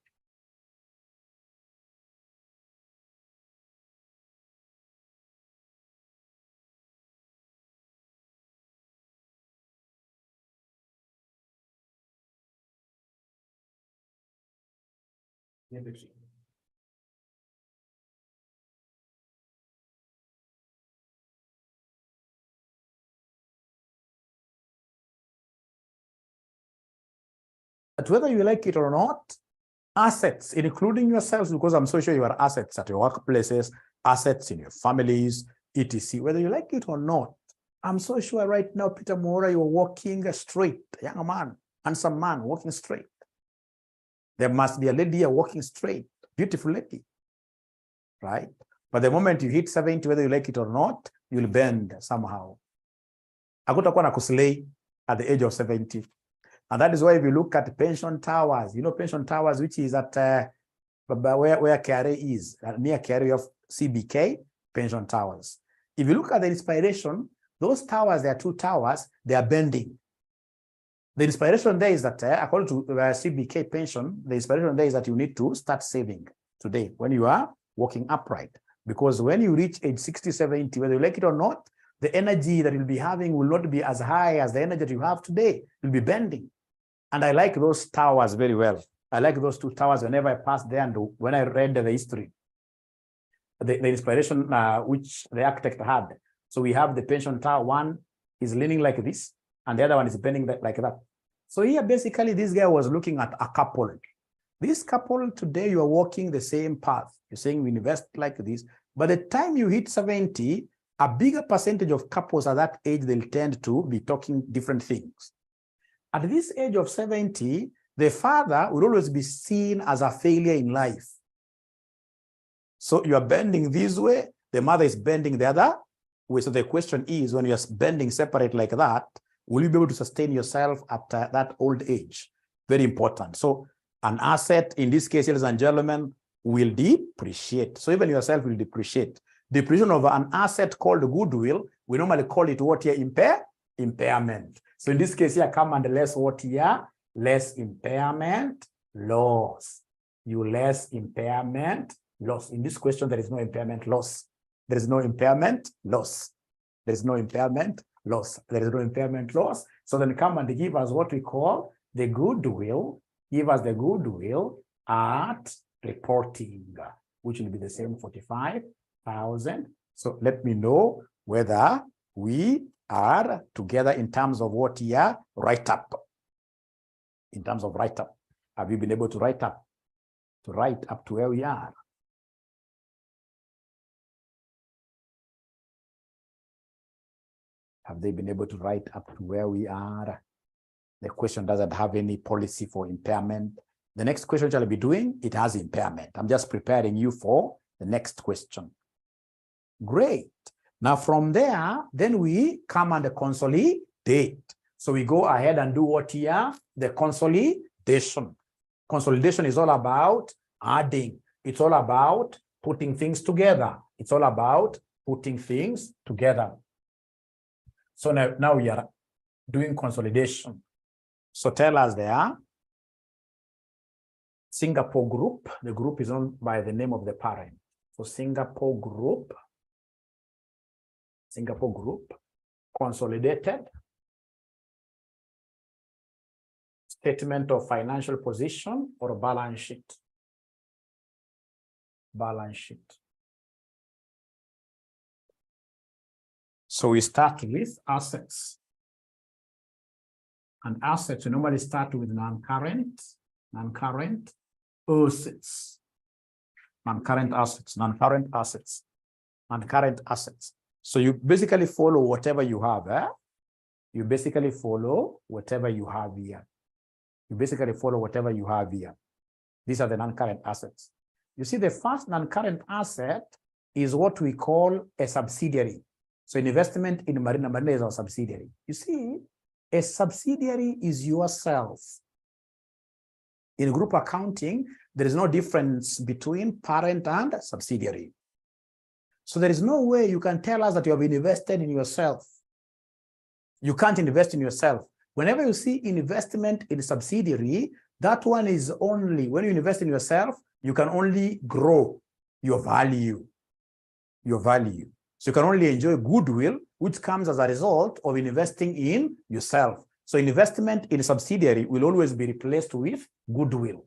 But whether you like it or not, assets, including yourselves, because I'm so sure you are assets at your workplaces, assets in your families, etc. Whether you like it or not, I'm so sure right now, Peter Moura, you're walking straight, young man, handsome man, walking straight. There must be a lady here walking straight, beautiful lady, right? But the moment you hit 70, whether you like it or not, you'll bend somehow. Hakutakuwa na kuslay at the age of 70. And that is why if you look at pension towers, you know pension towers, which is at where 𝐂𝐿 is, near 𝐂𝐿 of CBK, pension towers. If you look at the inspiration, those towers, there are two towers, they are bending. The inspiration there is that according to CBK pension, the inspiration there is that you need to start saving today when you are walking upright. Because when you reach age 60, 70, whether you like it or not, the energy that you'll be having will not be as high as the energy that you have today. You'll be bending. And I like those towers very well. I like those two towers whenever I pass there and when I read the history, the inspiration which the architect had. So we have the pension tower, one is leaning like this, and the other one is bending like that. So here, basically, this guy was looking at a couple. This couple today, you are walking the same path. You're saying we invest like this. By the time you hit 70, a bigger percentage of couples at that age, they'll tend to be talking different things. At this age of 70, the father will always be seen as a failure in life. So you are bending this way, the mother is bending the other way. So the question is, when you're bending separate like that, will you be able to sustain yourself at that old age? Very important. So an asset, in this case, ladies and gentlemen, will depreciate. So even yourself will depreciate. Depreciation of an asset called goodwill, we normally call it what here? Impairment. So in this case here, come and less what here? Less impairment loss. You less impairment loss. In this question, there is no impairment loss. There is no impairment loss. There is no impairment loss. There is no impairment loss. So then come and give us what we call the goodwill. Give us the goodwill at reporting. which will be the same 45,000. So let me know whether we are together in terms of what here, write up. In terms of write up, have you been able to write up to where we are? Have they been able to write up to where we are? The question doesn't have any policy for impairment. The next question which I'll be doing, it has impairment. I'm just preparing you for the next question. Great. Now from there, then we come and consolidate. So we go ahead and do what here? The consolidation. Consolidation is all about adding. It's all about putting things together. It's all about putting things together. So now we are doing consolidation. So tell us there, Singapore Group, the group is owned by the name of the parent. So Singapore Group, consolidated statement of financial position or balance sheet. Balance sheet. So we start with assets. And assets, we normally start with non-current assets. Non-current assets. So you basically follow whatever you have. You basically follow whatever you have here. These are the non-current assets. You see, the first non-current asset is what we call a subsidiary. So an investment in Marina is our subsidiary. You see, a subsidiary is yourself. In group accounting, there is no difference between parent and subsidiary. So there is no way you can tell us that you have invested in yourself. You can't invest in yourself. Whenever you see investment in a subsidiary, that one is only, when you invest in yourself, you can only grow your value. So you can only enjoy goodwill, which comes as a result of investing in yourself. So investment in a subsidiary will always be replaced with goodwill.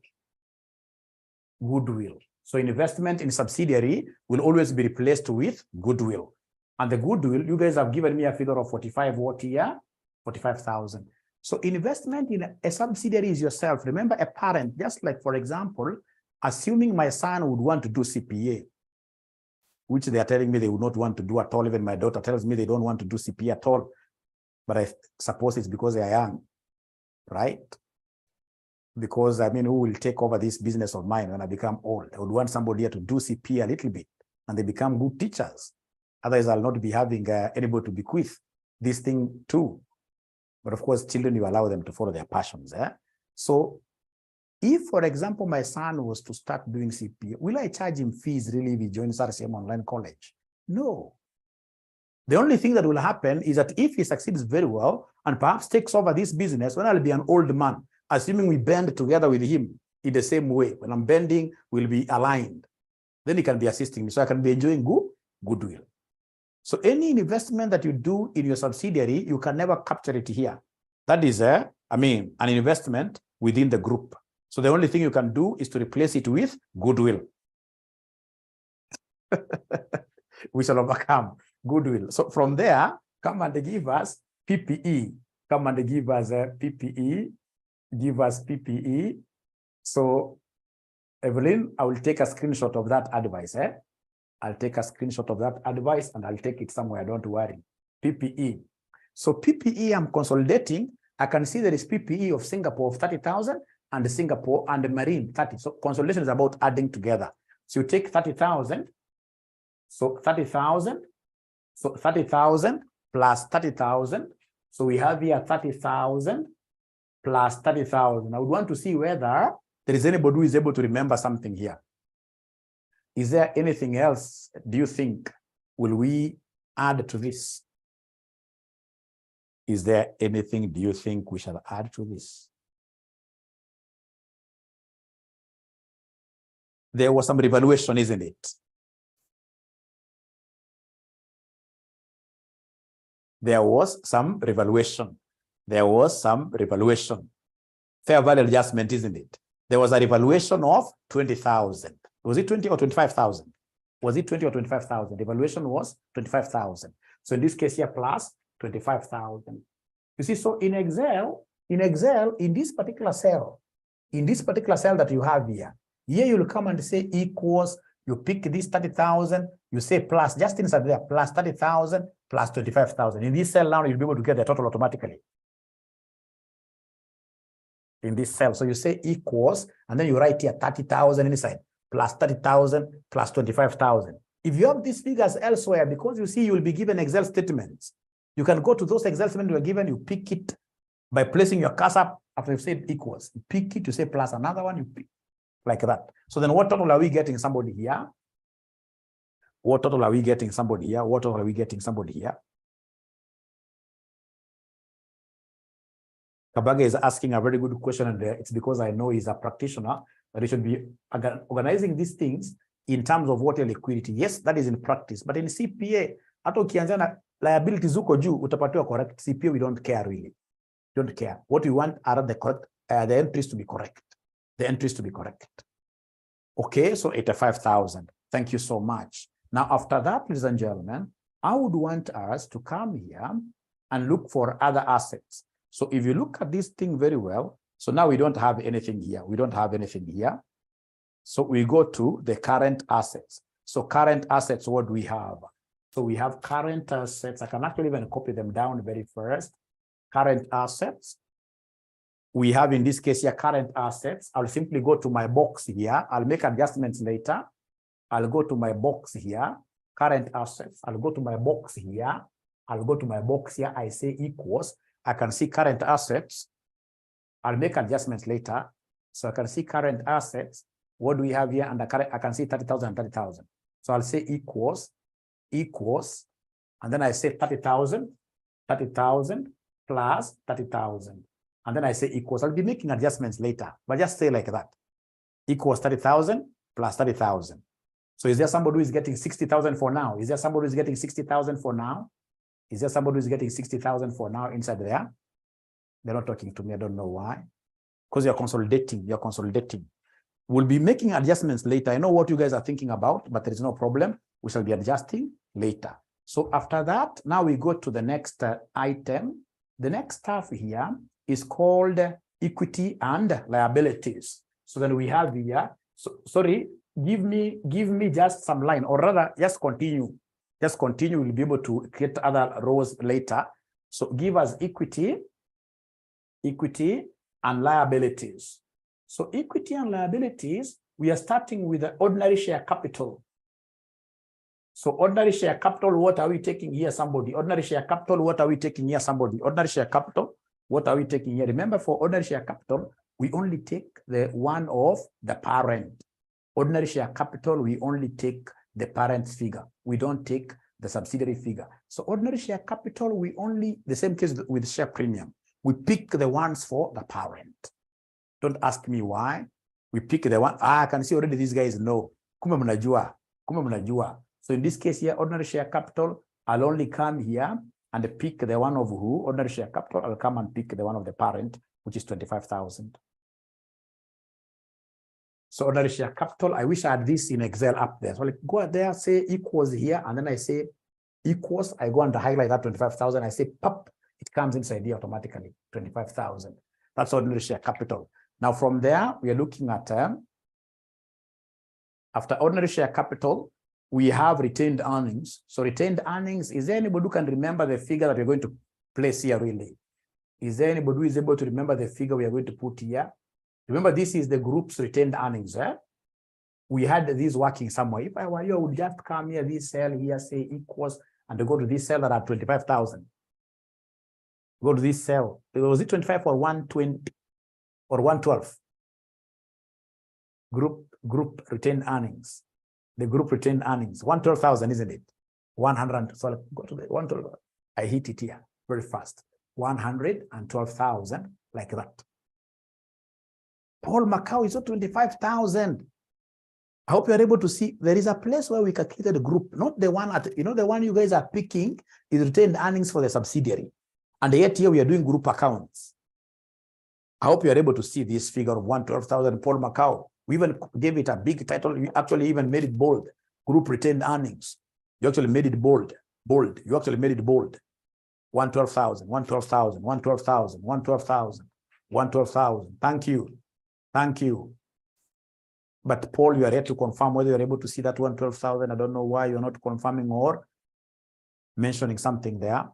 So investment in subsidiary will always be replaced with goodwill. And the goodwill, you guys have given me a figure of 45,000. So investment in a subsidiary is yourself. Remember, a parent, just like, for example, assuming my son would want to do CPA, which they are telling me they would not want to do at all. Even my daughter tells me they don't want to do CPA at all. But I suppose it's because they are young, right? Because, I mean, who will take over this business of mine when I become old? I would want somebody here to do CPA a little bit, and they become good teachers. Otherwise, I'll not be having anybody to bequeath this thing to. But of course, children, you allow them to follow their passions. So if, for example, my son was to start doing CPA, will I charge him fees really if he joins RCM Online College? No. The only thing that will happen is that if he succeeds very well and perhaps takes over this business, when I'll be an old man, assuming we bend together with him in the same way, when I'm bending, we'll be aligned. Then he can be assisting me, so I can be enjoying goodwill. So any investment that you do in your subsidiary, you can never capture it here. That is, an investment within the group. So the only thing you can do is to replace it with goodwill. We shall overcome goodwill. So from there, come and give us PPE. Come and give us PPE. Give us PPE. So, Evelyn, I will take a screenshot of that advice. I'll take a screenshot of that advice and I'll take it somewhere. Don't worry. PPE. So PPE, I'm consolidating. I can see there is PPE of Singapore of 30,000 and Singapore and the Marine 30. So consolidation is about adding together. So you take 30,000. So 30,000. So 30,000 plus 30,000. So we have here 30,000 plus 30,000. I would want to see whether there is anybody who is able to remember something here. Is there anything else, do you think, will we add to this? Is there anything, do you think, we shall add to this? There was some revaluation, isn't it? There was some revaluation. There was some revaluation. Fair value adjustment, isn't it? There was a revaluation of 20,000. Was it 20 or 25,000? Was it 20 or 25,000? The evaluation was 25,000. So in this case here, plus 25,000. You see, so in Excel, in this particular cell that you have here you'll come and say equals, you pick this 30,000, you say plus, just inside there, plus 30,000 plus 25,000. In this cell now, you'll be able to get the total automatically. In this cell, so you say equals, and then you write here 30,000 inside, plus 30,000 plus 25,000. If you have these figures elsewhere, because you see, you'll be given Excel statements. You can go to those Excel statements you are given, you pick it by placing your cursor after you've said equals. You pick it, you say plus another one, you pick like that. So then what total are we getting somebody here? What total are we getting somebody here? What total are we getting somebody here? Kabaga is asking a very good question, and it's because I know he's a practitioner, that he should be organizing these things in terms of water liquidity. Yes, that is in practice, but in CPA, hata ukianza na liabilities zuko juu, utapatiwa correct. CPA, we don't care really. Don't care. What we want are the correct, the entries to be correct. The entries to be correct. Okay, so 85,000. Thank you so much. Now, after that, ladies and gentlemen, I would want us to come here and look for other assets. So if you look at this thing very well, so now we don't have anything here. We don't have anything here. So we go to the current assets. So current assets, what do we have? So we have current assets. I can actually even copy them down very first. Current assets. We have in this case here current assets. I'll simply go to my box here. I'll make adjustments later. I'll go to my box here. Current assets. I'll go to my box here. I'll go to my box here. I say equals. I can see current assets. I'll make adjustments later. So I can see current assets. What do we have here? And I can see 30,000 and 30,000. So I'll say equals, and then I say 30,000 plus 30,000. And then I say equals. I'll be making adjustments later, but just say like that. Equals 30,000 plus 30,000. So is there somebody who is getting 60,000 for now? Is there somebody who is getting 60,000 for now? Is there somebody who is getting 60,000 for now inside there? They're not talking to me. I don't know why. Because you're consolidating. You're consolidating. We'll be making adjustments later. I know what you guys are thinking about, but there is no problem. We shall be adjusting later. So after that, now we go to the next item. The next stuff here is called equity and liabilities. So then we have here, so sorry, give me just some line, or rather just continue. Just continue, we'll be able to create other rows later. So give us equity and liabilities. So equity and liabilities, we are starting with the ordinary share capital. So ordinary share capital, what are we taking here, somebody? Ordinary share capital, what are we taking here, somebody? Ordinary share capital, what are we taking here? Remember, for ordinary share capital, we only take the one of the parent. Ordinary share capital, we only take the parent's figure. We don't take the subsidiary figure. So ordinary share capital, we only, the same case with share premium. We pick the ones for the parent. Don't ask me why. We pick the one. I can see already these guys know. Kumbe mnajua. So in this case here, ordinary share capital, I'll only come here and pick the one of who? Ordinary share capital, I'll come and pick the one of the parent, which is 25,000. So ordinary share capital, I wish I had this in Excel up there. So I'll go out there, say equals here, and then I say equals, I go and highlight that 25,000, I say pop, it comes inside here automatically, 25,000. That's ordinary share capital. Now from there, we are looking at, after ordinary share capital, we have retained earnings. So retained earnings, is there anybody who can remember the figure that we're going to place here really? Is there anybody who is able to remember the figure we are going to put here? Remember, this is the group's retained earnings. We had this working somewhere. If I were you, I would just come here, this cell here, say equals, and go to this cell that are 25,000. Go to this cell. Was it 25 or 120 or 112? Group retained earnings. The group retained earnings, 112,000, isn't it? 100. So I'll go to the 112. I hit it here very fast. 112,000, like that. Paul Macau is at 25,000. I hope you're able to see there is a place where we calculated the group, not the one at, the one you guys are picking is retained earnings for the subsidiary. And yet here we are doing group accounts. I hope you're able to see this figure of 112,000, Paul Macau. We even gave it a big title. You actually even made it bold. Group retained earnings. You actually made it bold. Bold. You actually made it bold. 112,000, 112,000, 112,000, 112,000, 112,000. Thank you. Thank you. But Paul, you are here to confirm whether you're able to see that 112,000. I don't know why you're not confirming or mentioning something there.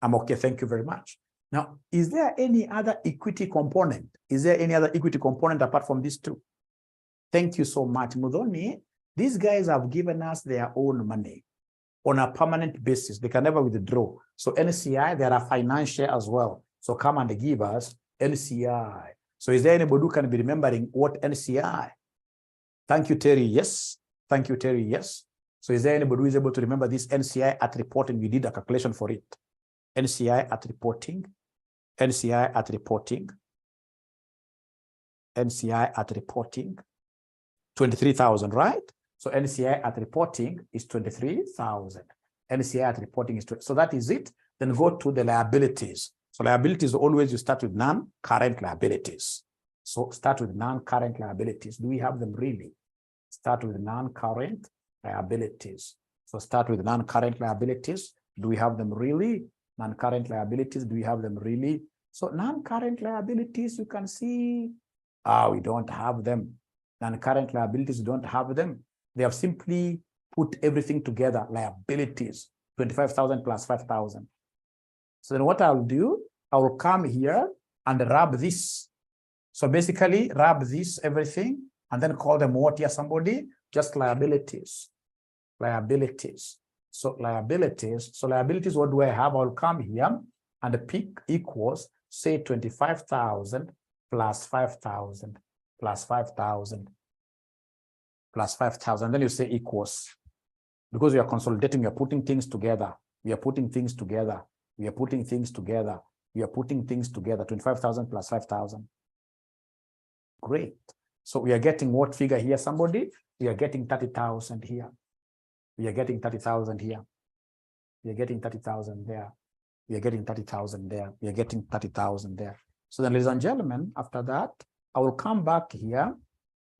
I'm okay. Thank you very much. Now, is there any other equity component? Is there any other equity component apart from these two? Thank you so much, Mudhoni. These guys have given us their own money on a permanent basis. They can never withdraw. So NCI, they are financial as well. So come and give us NCI. So is there anybody who can be remembering what NCI? Thank you, Terry. Yes. Thank you, Terry. Yes. So is there anybody who is able to remember this NCI at reporting? We did a calculation for it. NCI at reporting. NCI at reporting. NCI at reporting. 23,000, right? So NCI at reporting is 23,000. NCI at reporting is 20. So that is it. Then go to the liabilities. So liabilities, always you start with non-current liabilities. So start with non-current liabilities. Do we have them really? Start with non-current liabilities. So start with non-current liabilities. Do we have them really? Non-current liabilities, do we have them really? So non-current liabilities, you can see, we don't have them. Non-current liabilities, we don't have them. They have simply put everything together, liabilities, 25,000 plus 5,000. So then what I'll do, I will come here and rub this. So basically rub this, everything, and then call them what here, somebody? Just liabilities. Liabilities. So liabilities. So liabilities, what do I have? I'll come here and pick equals, say 25,000 plus 5,000 plus 5,000 plus 5,000. Then you say equals. Because we are consolidating, we are putting things together. We are putting things together. We are putting things together. We are putting things together. 25,000 plus 5,000. Great. So we are getting what figure here, somebody? We are getting 30,000 here. We are getting 30,000 here. We are getting 30,000 there. We are getting 30,000 there. We are getting 30,000 there. So then, ladies and gentlemen, after that, I will come back here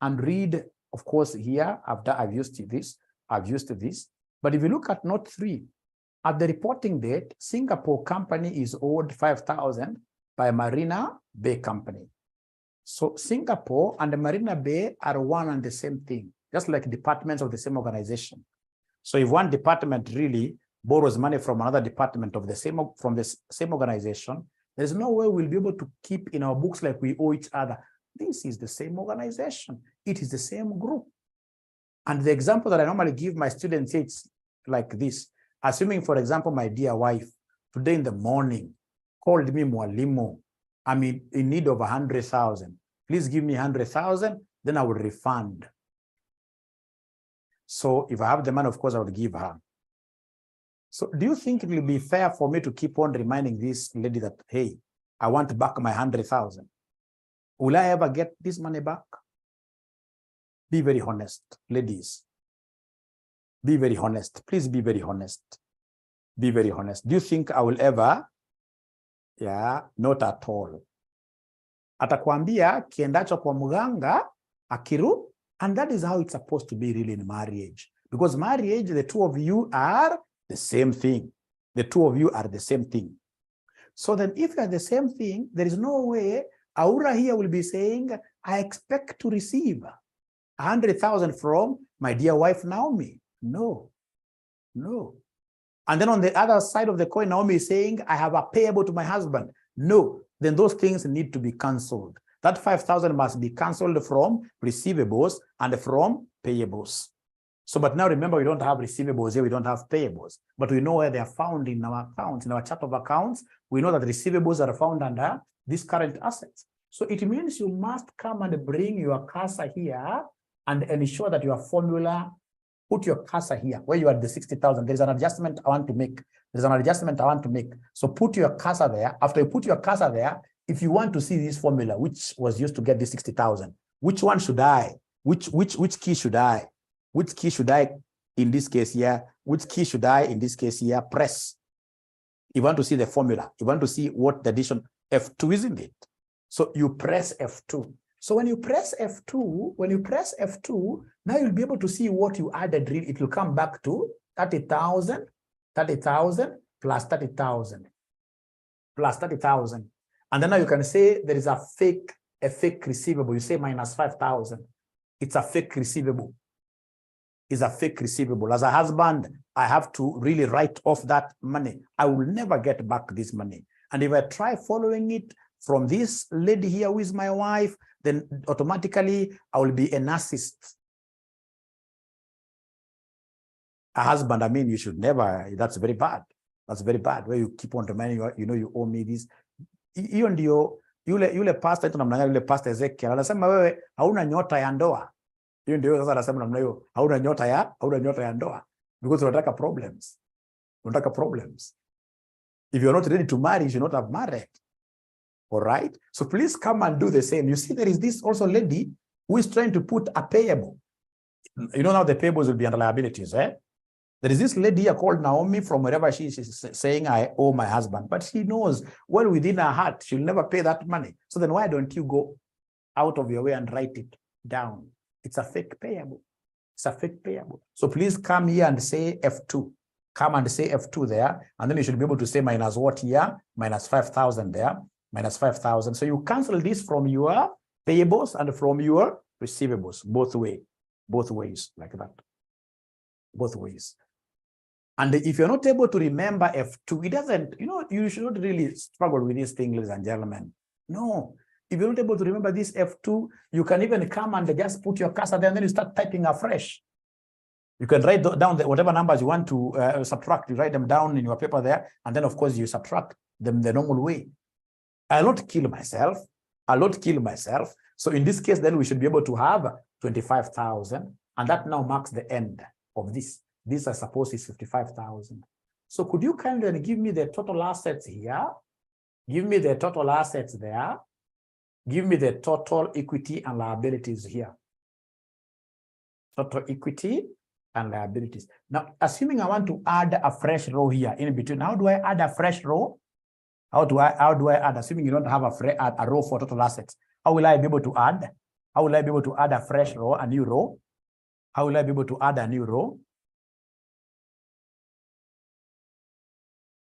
and read, of course, here, I've used this, I've used this. But if you look at note 3, at the reporting date, Singapore company is owed 5,000 by Marina Bay Company. So Singapore and the Marina Bay are one and the same thing, just like departments of the same organization. So if one department really borrows money from another department of the same organization, there's no way we'll be able to keep in our books like we owe each other. This is the same organization. It is the same group. And the example that I normally give my students, it's like this. Assuming, for example, my dear wife, today in the morning, called me Mwalimu. I'm in need of 100,000. Please give me 100,000, then I will refund. So if I have the money, of course, I would give her. So do you think it will be fair for me to keep on reminding this lady that, hey, I want back my 100,000? Will I ever get this money back? Be very honest, ladies. Be very honest. Please be very honest. Be very honest. Do you think I will ever? Yeah, not at all. Atakwambia kiendacho kwa mganga akiru, and that is how it's supposed to be really in marriage. Because marriage, the two of you are the same thing. The two of you are the same thing. So then if you are the same thing, there is no way Aura here will be saying, I expect to receive 100,000 from my dear wife Naomi. No, no. And then on the other side of the coin, Naomi is saying, I have a payable to my husband. No, then those things need to be cancelled. That 5,000 must be cancelled from receivables and from payables. So, but now remember, we don't have receivables here, we don't have payables, but we know where they are found in our accounts, in our chart of accounts. We know that receivables are found under these current assets. So it means you must come and bring your CASA here and ensure that your formula, put your CASA here, where you are at the 60,000. There's an adjustment I want to make. There's an adjustment I want to make. So put your CASA there. After you put your CASA there, if you want to see this formula, which was used to get this 60,000, which one should I? Which key should I? Which key should I, in this case here, which key should I, in this case here, press? You want to see the formula. You want to see what the addition, F2, isn't it? So you press F2. So when you press F2, now you'll be able to see what you added. It will come back to 30,000 plus 30,000 plus 30,000. And then now you can say there is a fake receivable. You say minus 5,000. It's a fake receivable. It's a fake receivable. As a husband, I have to really write off that money. I will never get back this money. And if I try following it from this lady here who is my wife, then automatically I will be a narcissist. A husband, I mean, you should never, that's very bad. That's very bad. Where you keep on reminding you, you owe me this. Hiyo ndio yule pastor tunamnanga yule pastor Ezekiel anasema wewe hauna nyota ya ndoa. Hiyo ndio sasa anasema namna hiyo hauna nyota ya ndoa because unataka problems. Unataka problems. If you're not ready to marry, you should not have married. All right? So please come and do the same. You see, there is this also lady who is trying to put a payable. You know now the payables will be under liabilities, eh? There is this lady here called Naomi from wherever she is saying, I owe my husband. But she knows well within her heart, she'll never pay that money. So then why don't you go out of your way and write it down? It's a fake payable. It's a fake payable. So please come here and say F2. Come and say F2 there. And then you should be able to say minus what here? Minus 5,000 there. Minus 5,000. So you cancel this from your payables and from your receivables. Both ways like that. Both ways. And if you're not able to remember F2, it doesn't, you should not really struggle with this thing, ladies and gentlemen. No. If you're not able to remember this F2, you can even come and just put your cursor there and then you start typing afresh. You can write down whatever numbers you want to subtract. You write them down in your paper there. And then, of course, you subtract them the normal way. I'll not kill myself. So in this case, then we should be able to have 25,000. And that now marks the end of this. This, I suppose, is 55,000. So could you kindly give me the total assets here? Give me the total assets there. Give me the total equity and liabilities here. Total equity and liabilities. Now, assuming I want to add a fresh row here in between, how do I add a fresh row? How do I add, assuming you don't have a row for total assets? How will I be able to add? How will I be able to add a fresh row, a new row? How will I be able to add a new row?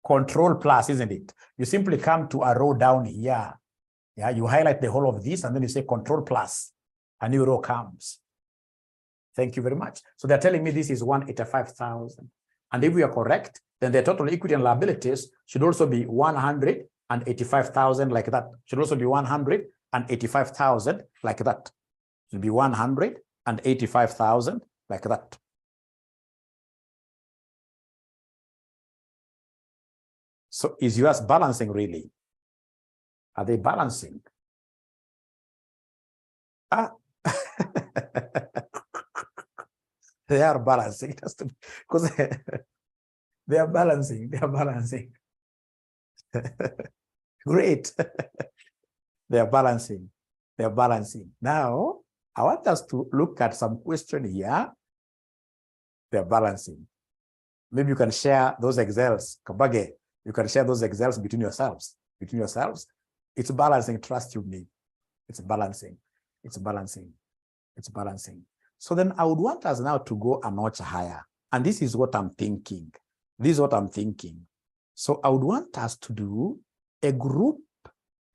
Control plus, isn't it? You simply come to a row down here. Yeah, you highlight the whole of this and then you say control plus. A new row comes. Thank you very much. So they're telling me this is 185,000. And if we are correct, then the total equity and liabilities should also be 185,000 like that. Should also be 185,000 like that. Should be 185,000 like that. So is yours balancing really? Are they balancing? They are balancing. Because they are balancing. Great. They are balancing. Now, I want us to look at some question here. They are balancing. Maybe you can share those Excels. Kabage, you can share those Excels between yourselves. It's balancing, trust you me. It's balancing. So then I would want us now to go a notch higher. And this is what I'm thinking. So I would want us to do a group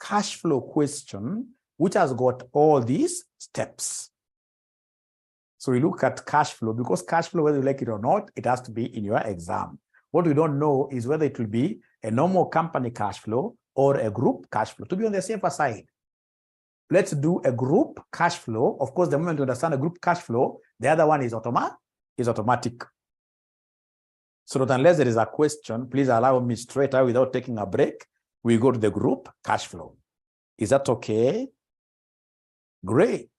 cash flow question, which has got all these steps. So we look at cash flow, because cash flow, whether you like it or not, it has to be in your exam. What we don't know is whether it will be a normal company cash flow or a group cash flow. To be on the safer side, let's do a group cash flow. Of course, the moment you understand a group cash flow, the other one is automatic. So that unless there is a question, please allow me straight away without taking a break, we go to the group cash flow. Is that okay? Great.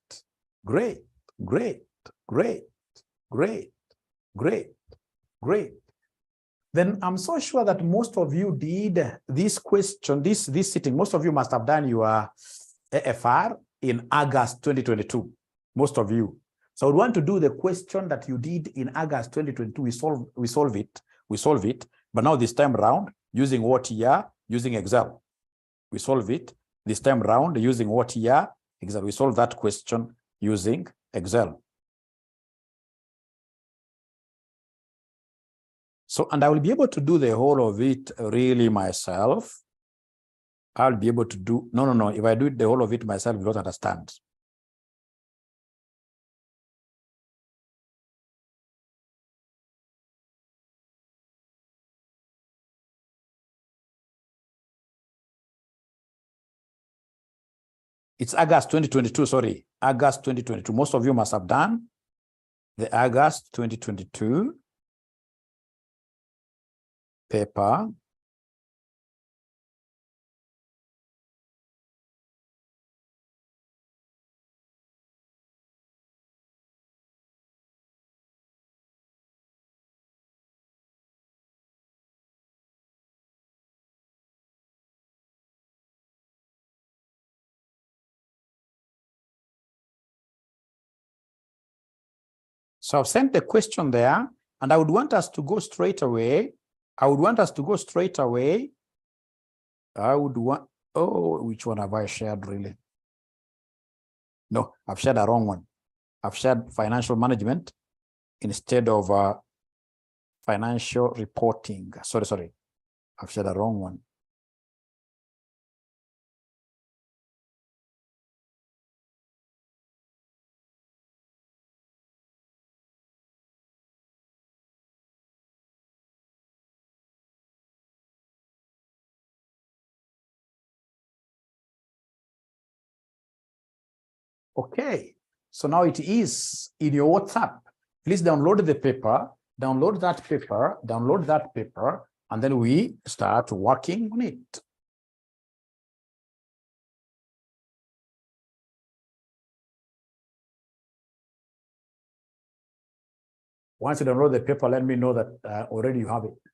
Then I'm so sure that most of you did this question, this sitting. Most of you must have done your AFR in August 2022. Most of you. So I would want to do the question that you did in August 2022. We solve it. But now this time around, using what here? Using Excel. We solve it this time around using what here? Excel. We solve that question using Excel. So, and I will be able to do the whole of it really myself. I'll be able to do, no. If I do it the whole of it myself, you don't understand. It's August 2022, sorry, August 2022. Most of you must have done the August 2022 paper. So I've sent the question there, and I would want us to go straight away. I would want, oh, which one have I shared really? No, I've shared the wrong one. I've shared financial management instead of financial reporting. Sorry. I've shared the wrong one. Okay, so now it is in your WhatsApp. Please download the paper, download that paper, and then we start working on it. Once you download the paper, let me know that already you have it.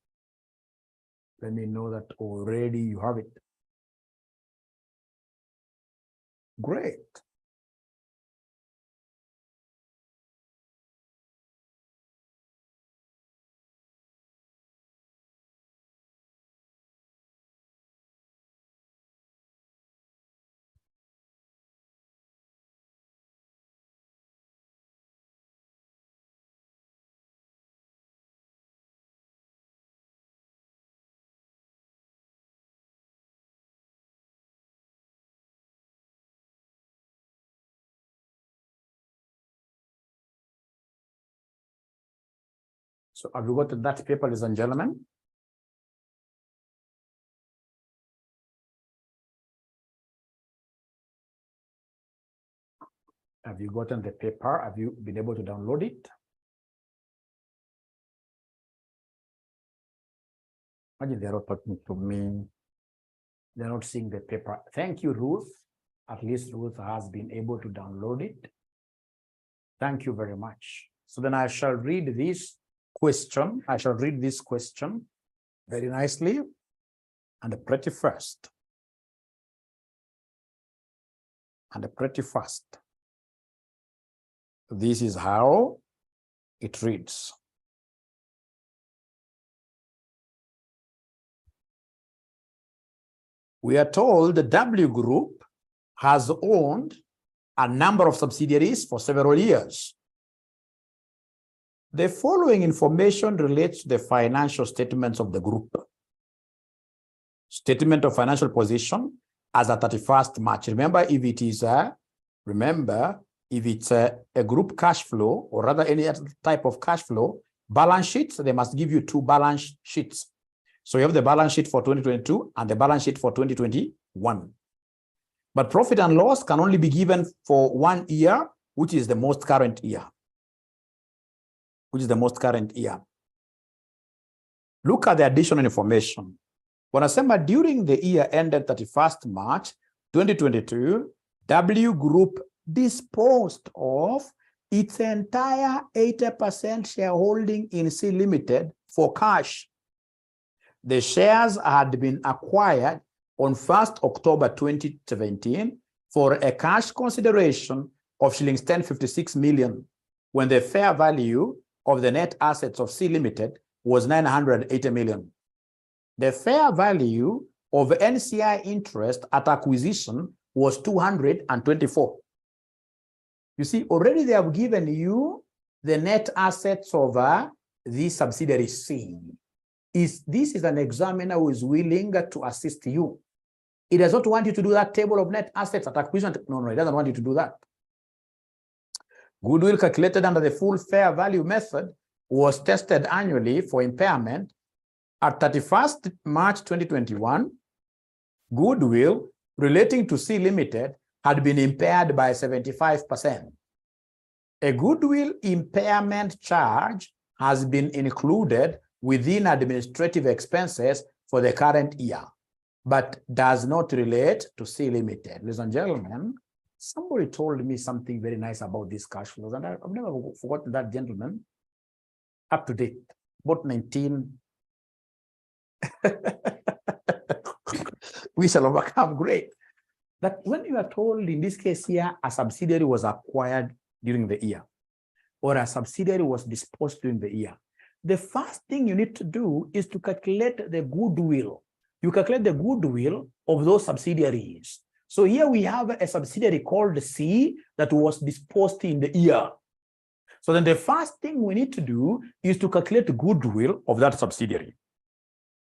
Let me know that already you have it. Great. So have you got that paper, ladies and gentlemen? Have you gotten the paper? Have you been able to download it? Imagine they're not talking to me. They're not seeing the paper. Thank you, Ruth. At least Ruth has been able to download it. Thank you very much. So then I shall read this question. I shall read this question very nicely and pretty fast. This is how it reads. We are told the W Group has owned a number of subsidiaries for several years. The following information relates to the financial statements of the group. Statement of financial position as at 31st March. Remember, if it is a group cash flow, or rather any other type of cash flow, balance sheets, they must give you two balance sheets. So you have the balance sheet for 2022 and the balance sheet for 2021. But profit and loss can only be given for 1 year, which is the most current year. Look at the additional information. Wanasema during the year ended 31st March 2022, W Group disposed of its entire 80% shareholding in C Limited for cash. The shares had been acquired on 1st October 2017 for a cash consideration of shillings 1056 million, when the fair value of the net assets of C Limited was 980 million. The fair value of NCI interest at acquisition was 224. You see, already they have given you the net assets of the subsidiary C. This is an examiner who is willing to assist you. He does not want you to do that table of net assets at acquisition. No, he doesn't want you to do that. Goodwill calculated under the full fair value method was tested annually for impairment. At 31st March 2021, goodwill relating to C Limited had been impaired by 75%. A goodwill impairment charge has been included within administrative expenses for the current year, but does not relate to C Limited. Ladies and gentlemen, somebody told me something very nice about these cash flows, and I've never forgotten that gentleman. Up to date, about 19. We shall overcome. Great. That when you are told, in this case here, a subsidiary was acquired during the year, or a subsidiary was disposed during the year, the first thing you need to do is to calculate the goodwill. You calculate the goodwill of those subsidiaries. So here we have a subsidiary called C that was disposed in the year. So then the first thing we need to do is to calculate the goodwill of that subsidiary.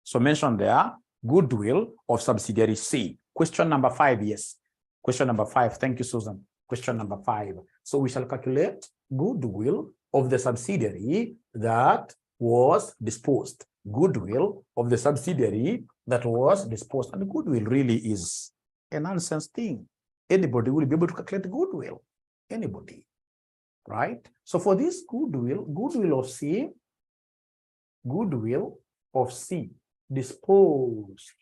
So mention there, goodwill of subsidiary C. Question number 5, yes. Question number 5, thank you, Susan. Question number 5. So we shall calculate goodwill of the subsidiary that was disposed. Goodwill of the subsidiary that was disposed. And goodwill really is a nonsense thing. Anybody will be able to calculate goodwill. Anybody. Right? So for this goodwill of C, disposed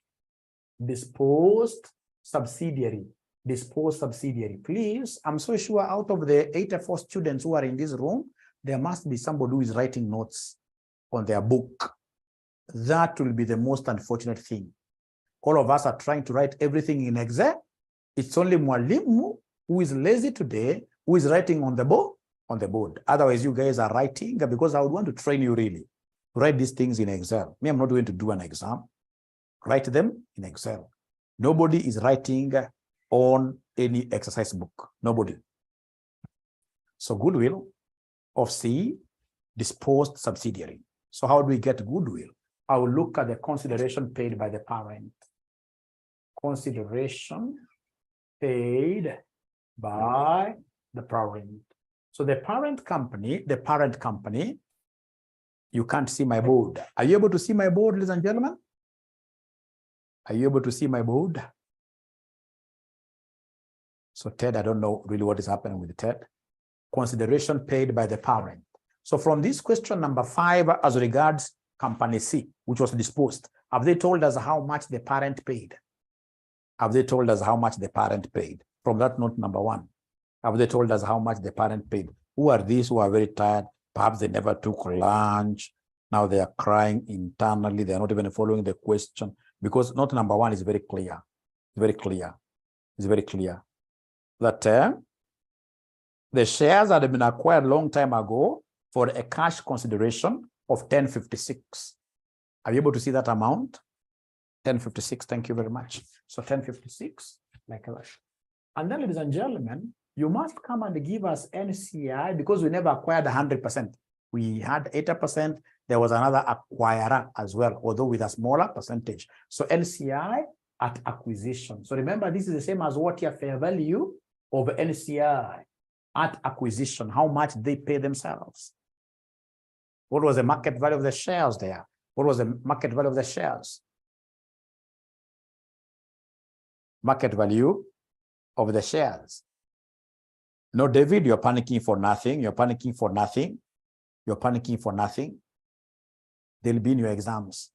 subsidiary. Please, I'm so sure out of the 84 students who are in this room, there must be somebody who is writing notes on their book. That will be the most unfortunate thing. All of us are trying to write everything in Excel. It's only Mwalimu who is lazy today, who is writing on the board. Otherwise, you guys are writing, because I would want to train you really to write these things in Excel. Me, I'm not going to do an exam. Write them in Excel. Nobody is writing on any exercise book. Nobody. So goodwill of C, disposed subsidiary. So how do we get goodwill? I will look at the consideration paid by the parent. Consideration paid by the parent. So the parent company, you can't see my board. Are you able to see my board, ladies and gentlemen? Are you able to see my board? So Ted, I don't know really what is happening with Ted. Consideration paid by the parent. So from this question number 5, as regards company C, which was disposed, have they told us how much the parent paid? Have they told us how much the parent paid? From that note number 1, have they told us how much the parent paid? Who are these who are very tired? Perhaps they never took lunch. Now they are crying internally. They are not even following the question, because note number 1 is very clear. Very clear. It's very clear that the shares had been acquired a long time ago for a cash consideration of 1056. Are you able to see that amount? 1056. Thank you very much. So 1056, like that. And then, ladies and gentlemen, you must come and give us NCI, because we never acquired 100%. We had 80%. There was another acquirer as well, although with a smaller percentage. So NCI at acquisition. So remember, this is the same as what your fair value of NCI at acquisition. How much they pay themselves? What was the market value of the shares there? What was the market value of the shares? Market value of the shares. No, David, you're panicking for nothing. You're panicking for nothing. You're panicking for nothing. They'll be in your exams.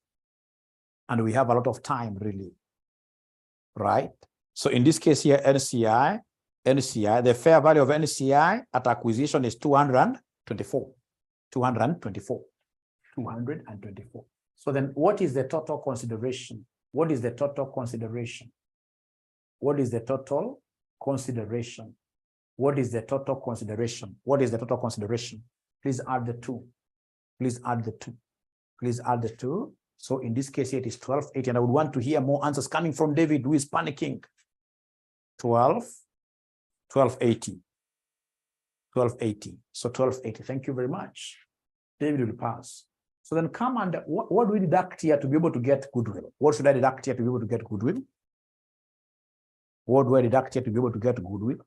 And we have a lot of time, really. Right? So in this case here, NCI, the fair value of NCI at acquisition is 224. 224. 224. So then what is the total consideration? What is the total consideration? What is the total consideration? What is the total consideration? What is the total consideration? Please add the 2. Please add the 2. Please add the 2. So in this case, it is 1280. And I would want to hear more answers coming from David, who is panicking. 1280. 1280. So 1280. Thank you very much. David will pass. So then come and what do we deduct here to be able to get goodwill? What should I deduct here to be able to get goodwill? What do I deduct here to be able to get goodwill?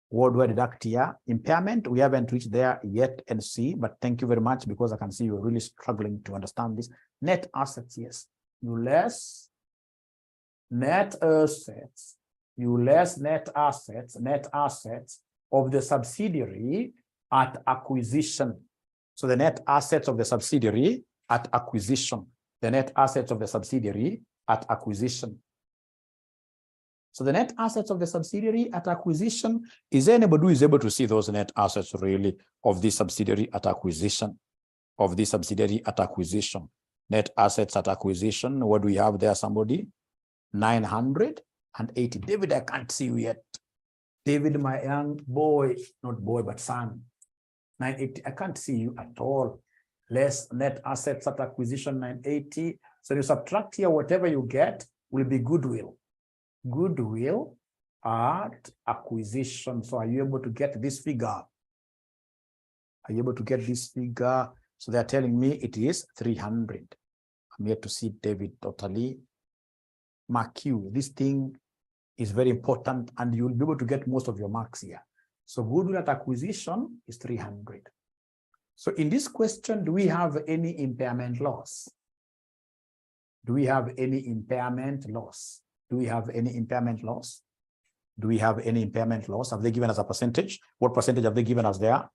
What do I deduct here? Impairment, we haven't reached there yet and see, but thank you very much because I can see you're really struggling to understand this. Net assets, yes. You less net assets, net assets of the subsidiary at acquisition. So the net assets of the subsidiary at acquisition, the net assets of the subsidiary at acquisition. So the net assets of the subsidiary at acquisition, is there anybody who is able to see those net assets really of this subsidiary at acquisition? Of this subsidiary at acquisition. Net assets at acquisition, what do we have there, somebody? 980. David, I can't see you yet. David, my young boy, not boy, but son. 980, I can't see you at all. Less net assets at acquisition, 980. So you subtract here, whatever you get will be goodwill. Goodwill at acquisition. So are you able to get this figure? Are you able to get this figure? So they're telling me it is 300. I'm here to see David totally. Mark you. This thing is very important and you'll be able to get most of your marks here. So goodwill at acquisition is 300. So in this question, do we have any impairment loss? Do we have any impairment loss? Do we have any impairment loss? Do we have any impairment loss? Have they given us a percentage? What percentage have they given us there?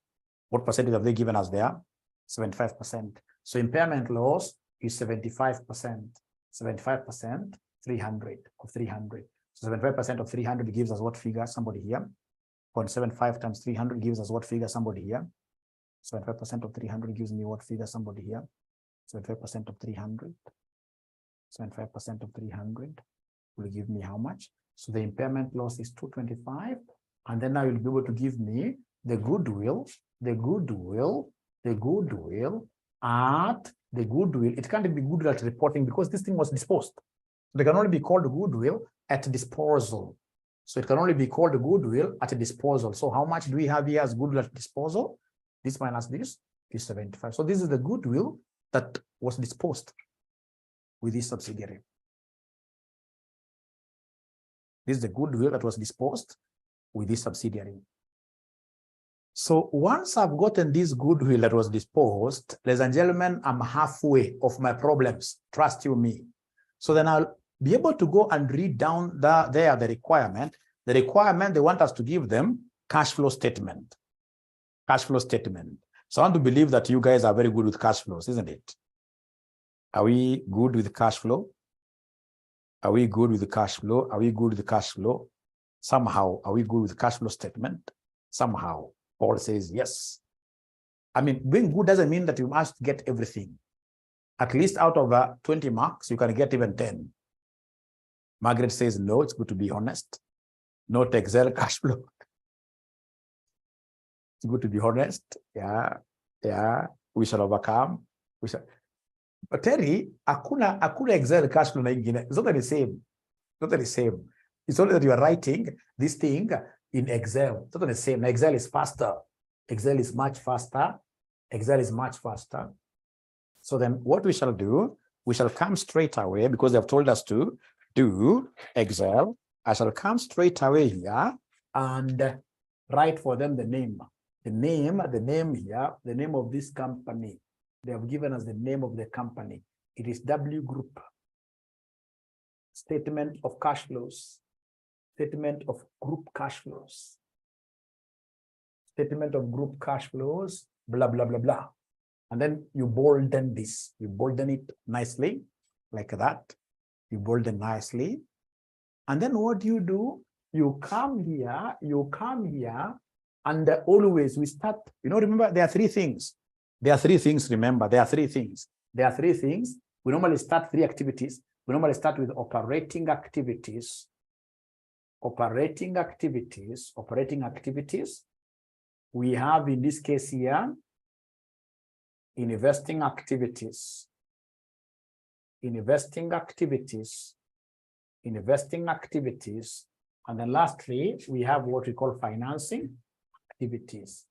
What percentage have they given us there? 75%. So impairment loss is 75%. 75%, 300 of 300. So 75% of 300 gives us what figure? Somebody here. 0.75 times 300 gives us what figure? Somebody here. 75% of 300 gives me what figure? Somebody here. 75% of 300. 75% of 300 will give me how much? So the impairment loss is 225. And then now you'll be able to give me the goodwill. It can't be goodwill at reporting because this thing was disposed. They can only be called goodwill at disposal. So it can only be called goodwill at a disposal. So how much do we have here as goodwill at disposal? This minus this is 75. So this is the goodwill that was disposed with this subsidiary. This is the goodwill that was disposed with this subsidiary. So once I've gotten this goodwill that was disposed, ladies and gentlemen, I'm halfway of my problems. Trust you me. So then I'll be able to go and read down the requirement. The requirement, they want us to give them cash flow statement. Cash flow statement. So I want to believe that you guys are very good with cash flows, isn't it? Are we good with cash flow? Are we good with the cash flow? Are we good with the cash flow? Somehow, are we good with the cash flow statement? Somehow, Paul says yes. I mean, being good doesn't mean that you must get everything. At least out of 20 marks, you can get even 10. Margaret says, no, it's good to be honest. Not Excel cash flow. It's good to be honest. Yeah, we shall overcome. We shall. But Terry, akuna Excel cash flow na ingine. It's not the same. Not the same. It's only that you are writing this thing in Excel. It's not the same. Excel is faster. Excel is much faster. Excel is much faster. So then what we shall do, we shall come straight away because they have told us to do Excel. I shall come straight away here and write for them the name. The name here, the name of this company. They have given us the name of the company. It is W Group. Statement of cash flows. Statement of group cash flows. Statement of group cash flows, blah, blah, blah, blah. And then you bolden this. You bolden it nicely, like that. You bolden nicely. And then what do? You come here, and always we start, remember, there are three things. There are three things, remember, there are three things. There are three things. We normally start three activities. We normally start with operating activities. Operating activities. We have, in this case here, investing activities. And then lastly, we have what we call financing activities.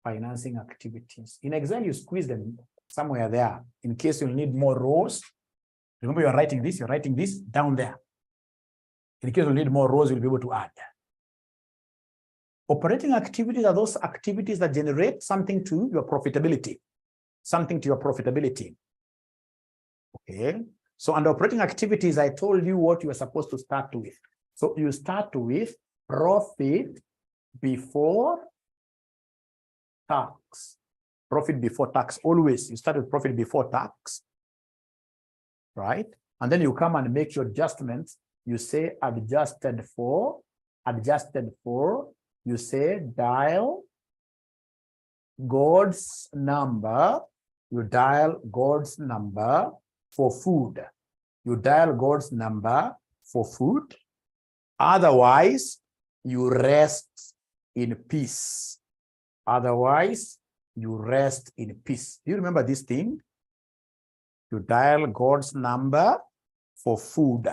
Financing activities. In Excel, you squeeze them somewhere there in case you need more rows. Remember, you're writing this down there. In case you need more rows, you'll be able to add. Operating activities are those activities that generate something to your profitability. Something to your profitability. Okay. So under operating activities, I told you what you are supposed to start with. So you start with profit before tax. Profit before tax. Always you start with profit before tax. Right? And then you come and make your adjustments. You say adjusted for, you say dial God's number. You dial God's number for food. You dial God's number for food. Otherwise, you rest in peace. Otherwise, you rest in peace. Do you remember this thing? You dial God's number for food.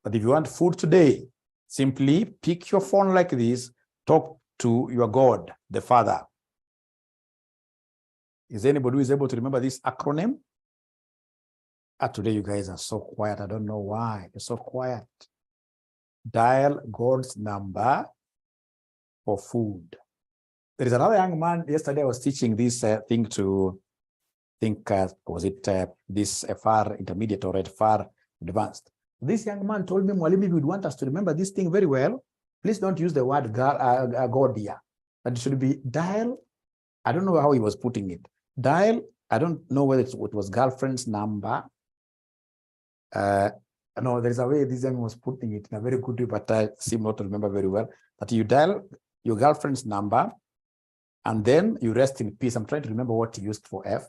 But if you want food today, simply pick your phone like this, talk to your God, the Father. Is anybody who is able to remember this acronym? Today you guys are so quiet. I don't know why. You're so quiet. Dial God's number for food. There is another young man. Yesterday I was teaching this thing to think, was it this FR intermediate or FR advanced? This young man told me, Mwalimu, if you would want us to remember this thing very well, please don't use the word God here. That should be dial. I don't know how he was putting it. Dial, I don't know whether it was girlfriend's number. No, there's a way this young was putting it in a very good way, but I seem not to remember very well. That you dial your girlfriend's number, and then you rest in peace. I'm trying to remember what he used for F.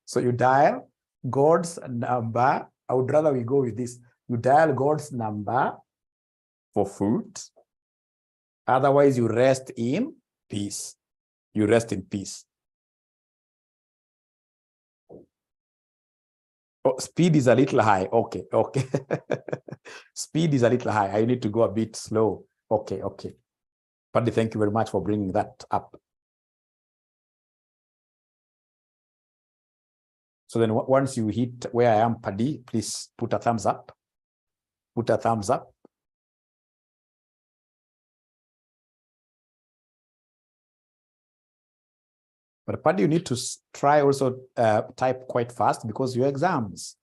So you dial God's number. I would rather we go with this. You dial God's number for food. Otherwise, you rest in peace. You rest in peace. Oh, speed is a little high. Okay. Speed is a little high. I need to go a bit slow. Okay. Paddy, thank you very much for bringing that up. So then once you hit where I am, Paddy, please put a thumbs up. Put a thumbs up. But Paddy, you need to try also type quite fast because your exams,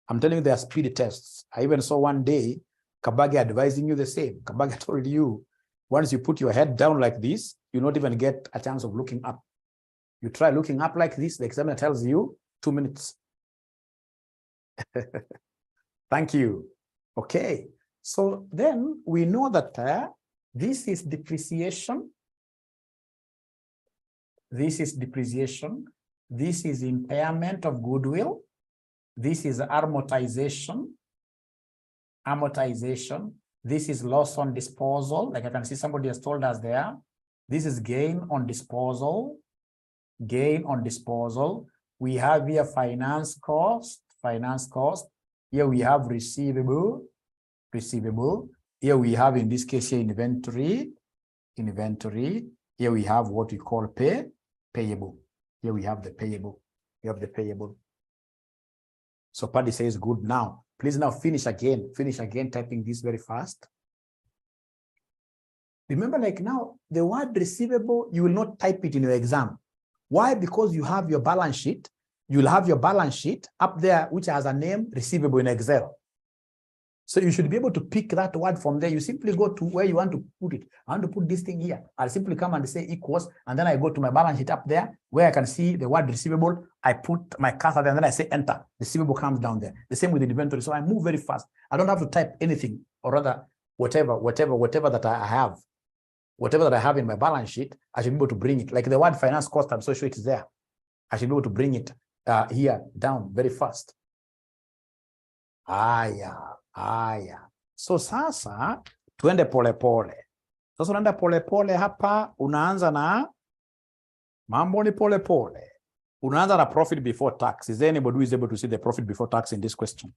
I'm telling you, they are speed tests. I even saw one day, Kabagi advising you the same. Kabagi told you, once you put your head down like this, you not even get a chance of looking up. You try looking up like this, the examiner tells you 2 minutes. Thank you. Okay. So then we know that this is depreciation. This is depreciation. This is impairment of goodwill. This is amortization. This is loss on disposal. Like I can see somebody has told us there. This is gain on disposal. We have here finance cost. Here we have receivable. Here we have, in this case here, inventory. Here we have what we call payable. Here we have the payable. So Paddy says good now. Please now finish again, typing this very fast. Remember, like now, the word receivable, you will not type it in your exam. Why? Because you have your balance sheet. You'll have your balance sheet up there, which has a name receivable in Excel. So you should be able to pick that word from there. You simply go to where you want to put it. I want to put this thing here. I'll simply come and say equals, and then I go to my balance sheet up there where I can see the word receivable. I put my cursor there, and then I say enter. Receivable comes down there. The same with the inventory. So I move very fast. I don't have to type anything, or rather, whatever that I have. Whatever that I have in my balance sheet, I should be able to bring it. Like the word finance cost, I'm so sure it's there. I should be able to bring it here down very fast. So sasa tuende polepole. Sasa unaenda polepole hapa, unaanza na mambo ni polepole. Another profit before tax. Is there anybody who is able to see the profit before tax in this question?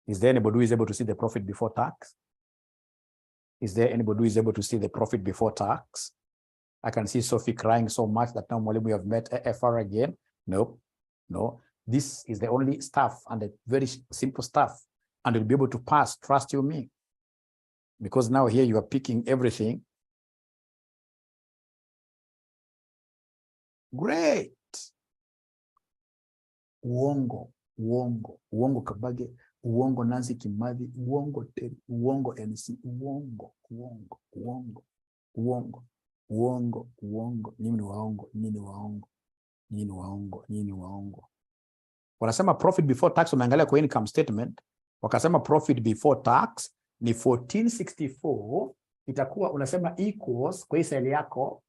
Is there anybody who is able to see the profit before tax? Is there anybody who is able to see the profit before tax? I can see Sophie crying so much that now we have met AFR again. Nope, no. This is the only stuff and the very simple stuff, and you'll be able to pass, trust you me. Because now here you are picking everything. Great. Uongo, uongo, uongo Kabage, uongo Nancy Kimathi, uongo Terry, uongo NC, uongo, uongo, uongo, uongo, uongo, uongo, nyinyi waongo, nyinyi waongo, nyinyi waongo, nyinyi waongo. Wanasema profit before tax, umeangalia kwa income statement, wakasema profit before tax ni 1464, itakuwa unasema equals kwa hii cell yako,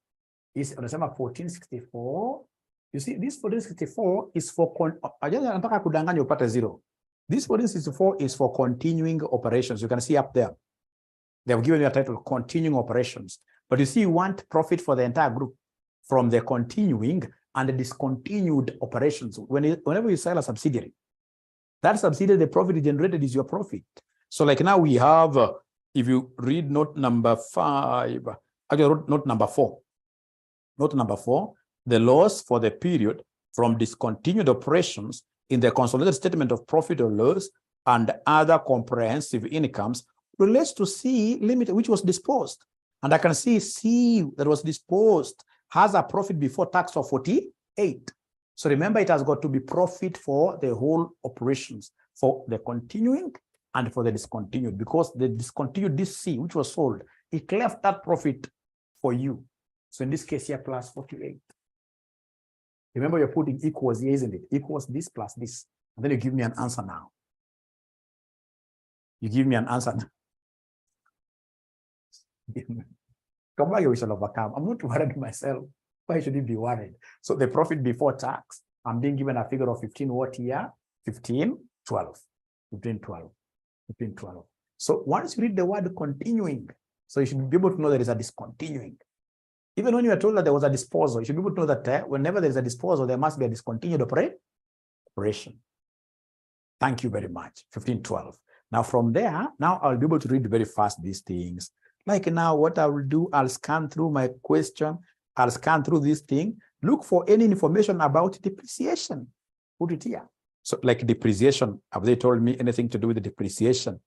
unasema 1464. You see, this 1464 is for, nataka kudanganya upate zero. This 1464 is for continuing operations. You can see up there. They have given you a title, continuing operations. But you see, you want profit for the entire group from the continuing and the discontinued operations. Whenever you sell a subsidiary, that subsidiary, the profit generated is your profit. So like now we have, if you read note number 5, actually note number 4. Note number 4, the loss for the period from discontinued operations in the consolidated statement of profit or loss and other comprehensive incomes relates to C Limited, which was disposed. And I can see C that was disposed has a profit before tax of 48. So remember, it has got to be profit for the whole operations, for the continuing and for the discontinued, because the discontinued, this C, which was sold, it left that profit for you. So in this case here, plus 48. Remember, you're putting equals here, isn't it? Equals this plus this. And then you give me an answer now. You give me an answer now. Come back, we shall overcome. I'm not worried myself. Why should you be worried? So the profit before tax, I'm being given a figure of 15 what here? 15, 12. 15, 12. 15, 12. So once you read the word continuing, so you should be able to know there is a discontinuing. Even when you are told that there was a disposal, you should be able to know that whenever there is a disposal, there must be a discontinued operation. Thank you very much. 15, 12. Now from there, now I'll be able to read very fast these things. Like now, what I will do, I'll scan through my question. I'll scan through this thing. Look for any information about depreciation. Put it here. So like depreciation, have they told me anything to do with the depreciation?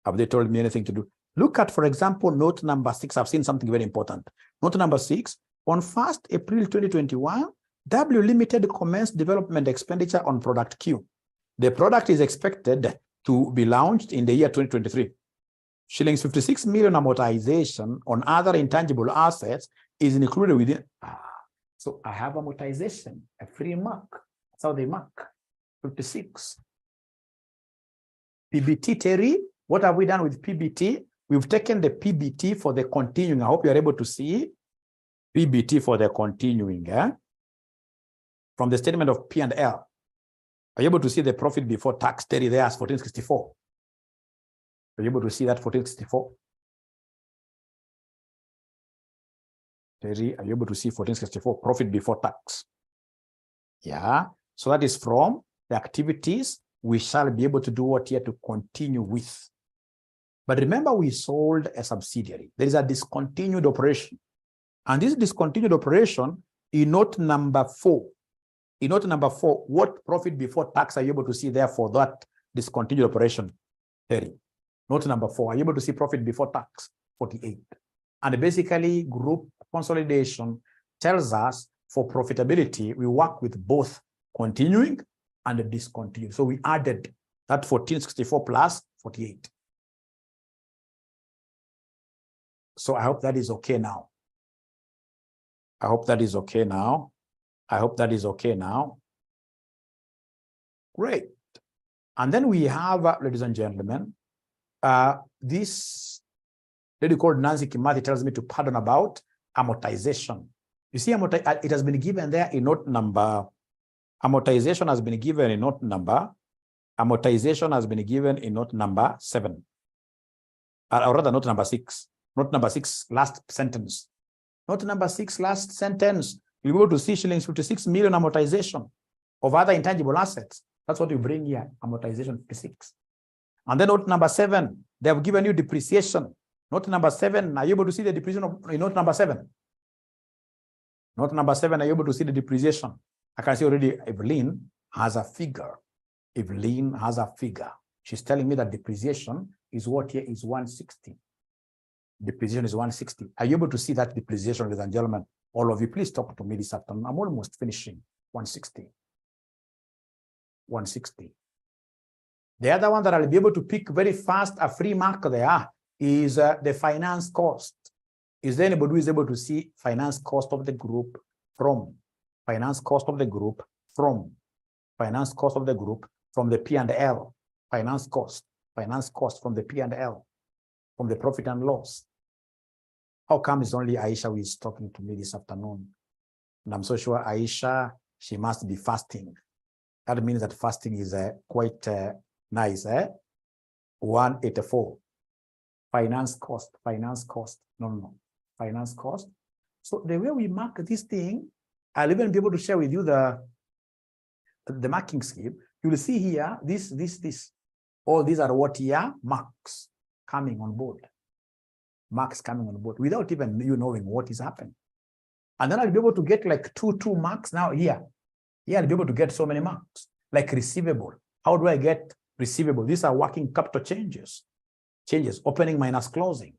Have they told me anything to do? Look at, for example, note number 6. I've seen something very important. Note number 6. On 1st April 2021, W Limited commenced development expenditure on product Q. The product is expected to be launched in the year 2023. Shillings 56 million amortization on other intangible assets is included within. So I have amortization, a free mark. That's how they mark. 56. PBT, Terry. What have we done with PBT? We've taken the PBT for the continuing. I hope you are able to see PBT for the continuing. From the statement of P&L. Are you able to see the profit before tax? Terry there as 1464. Are you able to see that 1464? Terry, are you able to see 1464 profit before tax? Yeah. So that is from the activities we shall be able to do what here to continue with. But remember, we sold a subsidiary. There is a discontinued operation. And this discontinued operation, in note number 4, what profit before tax are you able to see there for that discontinued operation? Terry. Note number 4, are you able to see profit before tax? 48. And basically, group consolidation tells us for profitability, we work with both continuing and discontinued. So we added that 1464 plus 48. So I hope that is okay now. I hope that is okay now. I hope that is okay now. Great. And then we have, ladies and gentlemen, this lady called Nancy Kimathi tells me to pardon about amortization. You see, it has been given there in note number, amortization has been given in note number, amortization has been given in note number 7. Or rather, note number 6. Note number 6, last sentence. Note number 6, last sentence. You'll be able to see shillings 56 million amortization of other intangible assets. That's what you bring here, amortization 56. And then note number 7, they have given you depreciation. Note number 7, are you able to see the depreciation of note number 7? Note number 7, are you able to see the depreciation? I can see already Evelyn has a figure. Evelyn has a figure. She's telling me that depreciation is what here is 160. Depreciation is 160. Are you able to see that depreciation, ladies and gentlemen? All of you, please talk to me this afternoon. I'm almost finishing. 160. 160. The other one that I'll be able to pick very fast, a free mark there, is the finance cost. Is there anybody who is able to see finance cost of the group from? Finance cost of the group from? Finance cost of the group from the P&L. Finance cost from the P&L, from the profit and loss. How come it's only Aisha who is talking to me this afternoon? And I'm so sure Aisha, she must be fasting. That means that fasting is quite nice. 184. Finance cost. No. Finance cost. So the way we mark this thing, I'll even be able to share with you the marking scheme. You will see here, this. All these are what here? Marks coming on board. Marks coming on board without even you knowing what is happening. And then I'll be able to get like two marks now here. Here I'll be able to get so many marks. Like receivable. How do I get receivable? These are working capital changes. Opening minus closing.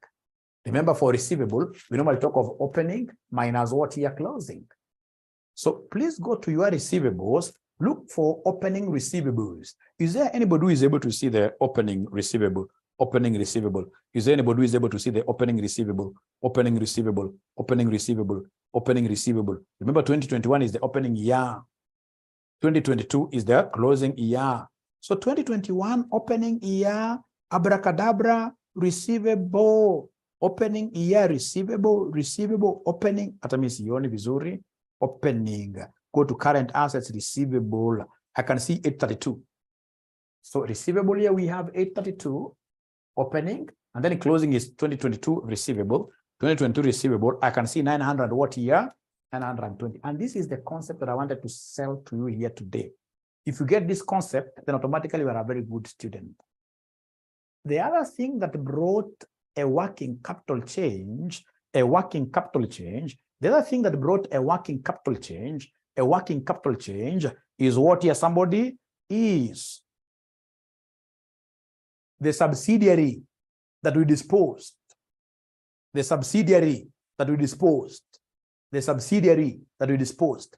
Remember, for receivable, we normally talk of opening minus what here? Closing. So please go to your receivables. Look for opening receivables. Is there anybody who is able to see the opening receivable? Opening receivable. Is there anybody who is able to see the opening receivable? Opening receivable. Opening receivable. Opening receivable. Remember, 2021 is the opening year. 2022 is the closing year. So 2021 opening year, abracadabra, receivable. Opening year, receivable, opening. Atamisi yoni vizuri. Opening. Go to current assets, receivable. I can see 832. So receivable here we have 832 opening, and then closing is 2022 receivable. 2022 receivable. I can see 900 what year? 920. And this is the concept that I wanted to sell to you here today. If you get this concept, then automatically you are a very good student. The other thing that brought a working capital change, the other thing that brought a working capital change is what here? Somebody is the subsidiary that we disposed. The subsidiary that we disposed. This subsidiary that we disposed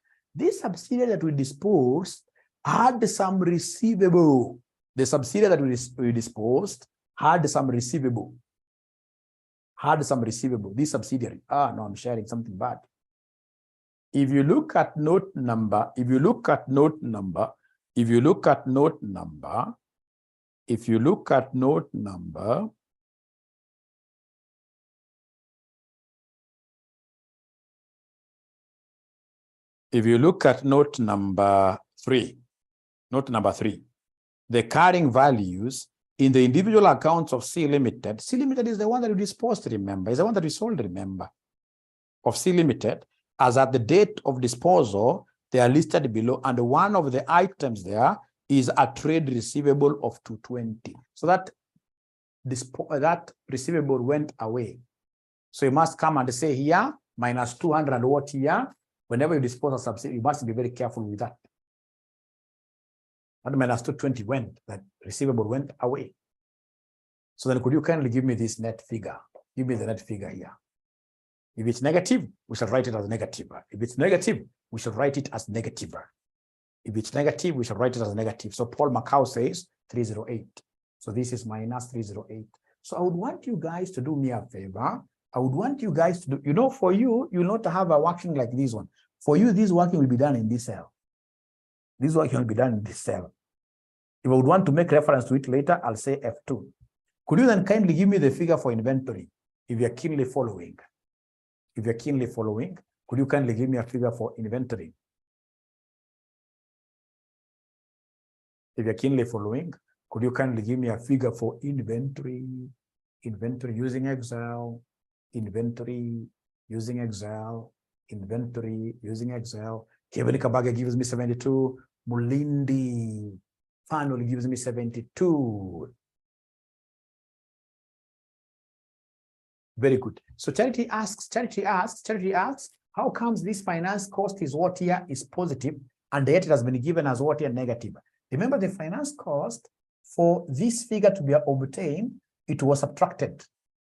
had some receivable. The subsidiary that we disposed had some receivable. This subsidiary. No, I'm sharing something bad. If you look at note number, if you look at note number 3, the carrying values in the individual accounts of 𝐶 Limited. 𝐶 Limited is the one that we disposed, remember, is the one that we sold, remember, of 𝐶 Limited. As at the date of disposal, they are listed below, and one of the items there is a trade receivable of 220. So that receivable went away. So you must come and say here, minus 200 what here? Whenever you dispose of subsidy, you must be very careful with that. And minus 220 went, that receivable went away. So then could you kindly give me this net figure? Give me the net figure here. If it's negative, we shall write it as negative. If it's negative, we shall write it as negative. If it's negative, we shall write it as negative. So Paul Macau says 308. So this is minus 308. So I would want you guys to do me a favor. I would want you guys to do, for you, you'll not have a working like this one. For you, this working will be done in this cell. This working will be done in this cell. If I would want to make reference to it later, I'll say F2. Could you then kindly give me the figure for inventory? If you're keenly following. If you're keenly following, could you kindly give me a figure for inventory? If you're keenly following, could you kindly give me a figure for inventory? Inventory using Excel. Inventory using Excel. inventory using Excel. 𝐂𝐵𝐞𝐫𝐞𝐬 gives me 72. Mulindi finally gives me 72. Very good. So Charity asks, how comes this finance cost is what here is positive and yet it has been given as what here negative? Remember, the finance cost for this figure to be obtained, it was subtracted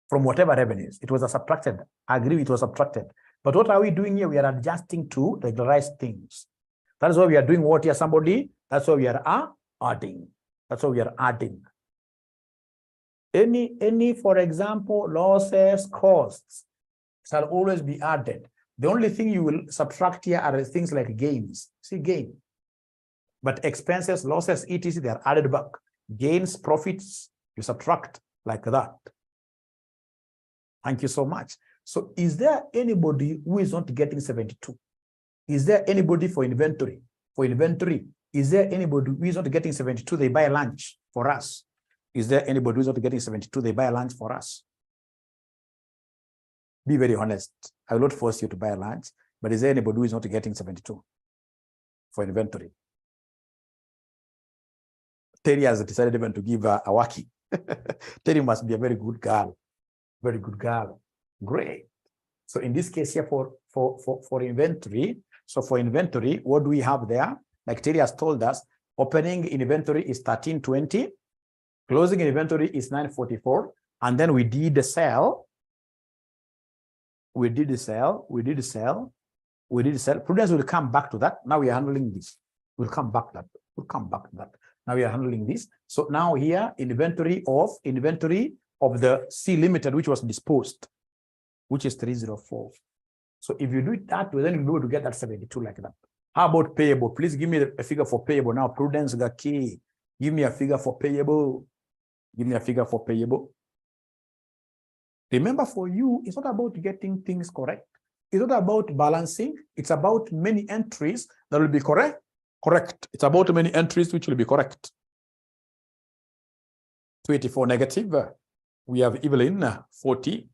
from whatever revenues. It was subtracted. I agree, it was subtracted. But what are we doing here? We are adjusting to regularize things. That is why we are doing what here, somebody? That's why we are adding. That's why we are adding. Any, for example, losses, costs shall always be added. The only thing you will subtract here are things like gains. See, gain. But expenses, losses, etc., they are added back. Gains, profits, you subtract like that. Thank you so much. So is there anybody who is not getting 72? Is there anybody for inventory? For inventory, is there anybody who is not getting 72? They buy lunch for us. Is there anybody who is not getting 72? They buy lunch for us. Be very honest. I will not force you to buy lunch, but is there anybody who is not getting 72 for inventory? Terry has decided even to give a waki. Terry must be a very good girl. Very good girl. Great. So in this case here for inventory, so for inventory, what do we have there? Like Terry has told us, opening inventory is 1320, closing inventory is 944, and then we did the sell. We did the sell. Prudence will come back to that. Now we are handling this. We'll come back to that. We'll come back to that. Now we are handling this. So now here, inventory of the C Limited, which was disposed, which is 304. So if you do it that way, then you'll be able to get that 72 like that. How about payable? Please give me a figure for payable. Now, Prudence got key. Give me a figure for payable. Give me a figure for payable. Remember, for you, it's not about getting things correct. It's not about balancing. It's about many entries that will be correct. It's about many entries which will be correct. 24 negative. We have Evelyn, 40.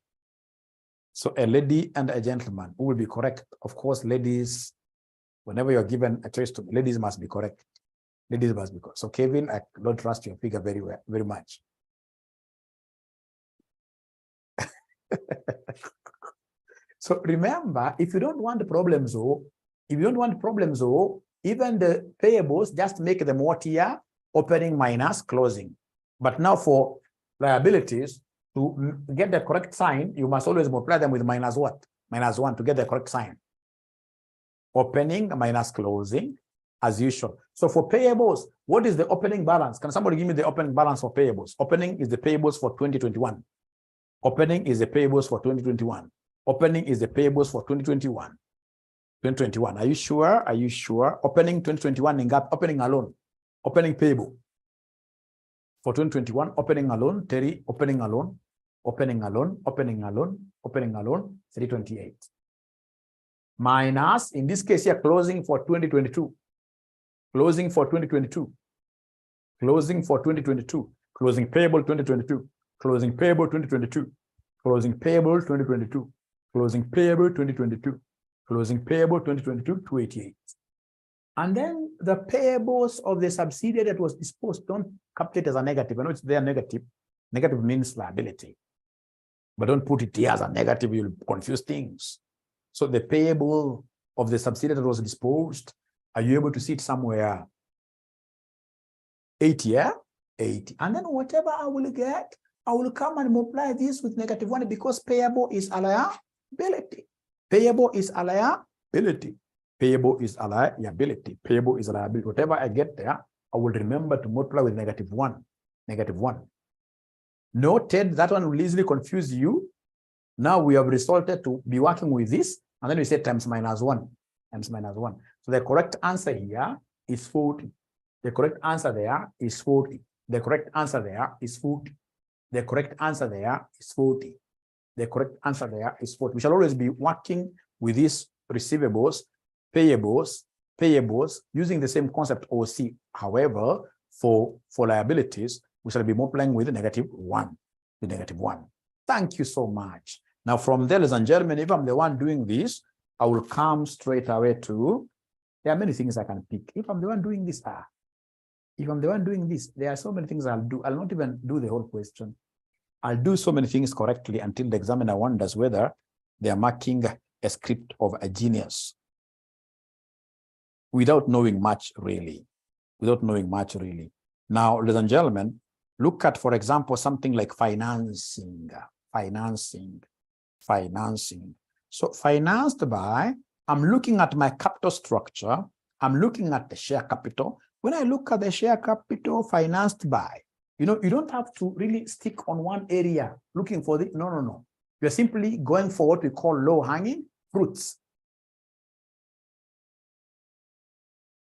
So a lady and a gentleman who will be correct. Of course, ladies, whenever you're given a choice to, ladies must be correct. Ladies must be correct. So Kevin, I don't trust your figure very much. So remember, if you don't want problems, even the payables, just make them what here? Opening minus closing. But now for liabilities, to get the correct sign, you must always multiply them with minus what? Minus 1 to get the correct sign. Opening minus closing, as usual. So for payables, what is the opening balance? Can somebody give me the opening balance for payables? Opening is the payables for 2021. Opening is the payables for 2021. Opening is the payables for 2021. 2021. Are you sure? Are you sure? Opening 2021 in gap, opening alone. Opening payable. For 2021, opening alone, Terry, opening alone, 328. Minus, in this case here, closing for 2022. Closing for 2022. Closing for 2022. Closing payable 2022. Closing payable 2022. Closing payable 2022. Closing payable 2022. Closing payable 2022, 288. And then the payables of the subsidiary that was disposed, don't capture it as a negative. I know it's there negative. Negative means liability. But don't put it here as a negative, you'll confuse things. So the payable of the subsidiary that was disposed, are you able to see it somewhere? 80, yeah? 80. And then whatever I will get, I will come and multiply this with -1 because payable is a liability. Payable is a liability. Payable is a liability. Payable is a liability. Whatever I get there, I will remember to multiply with -1. -1. Noted, that one will easily confuse you. Now we have resorted to be working with this, and then we say times -1. Times -1. So the correct answer here is 40. The correct answer there is 40. The correct answer there is 40. The correct answer there is 40. The correct answer there is 40. We shall always be working with these receivables, payables, using the same concept OC. However, for liabilities, we shall be multiplying with -1. With -1. Thank you so much. Now, from there, ladies and gentlemen, if I'm the one doing this, I will come straight away to, there are many things I can pick. If I'm the one doing this, if I'm the one doing this, there are so many things I'll do. I'll not even do the whole question. I'll do so many things correctly until the examiner wonders whether they are marking a script of a genius without knowing much really. Without knowing much really. Now, ladies and gentlemen, look at, for example, something like financing. So financed by, I'm looking at my capital structure. I'm looking at the share capital. When I look at the share capital financed by, you know, you don't have to really stick on one area looking for the, no. You're simply going for what we call low-hanging fruits.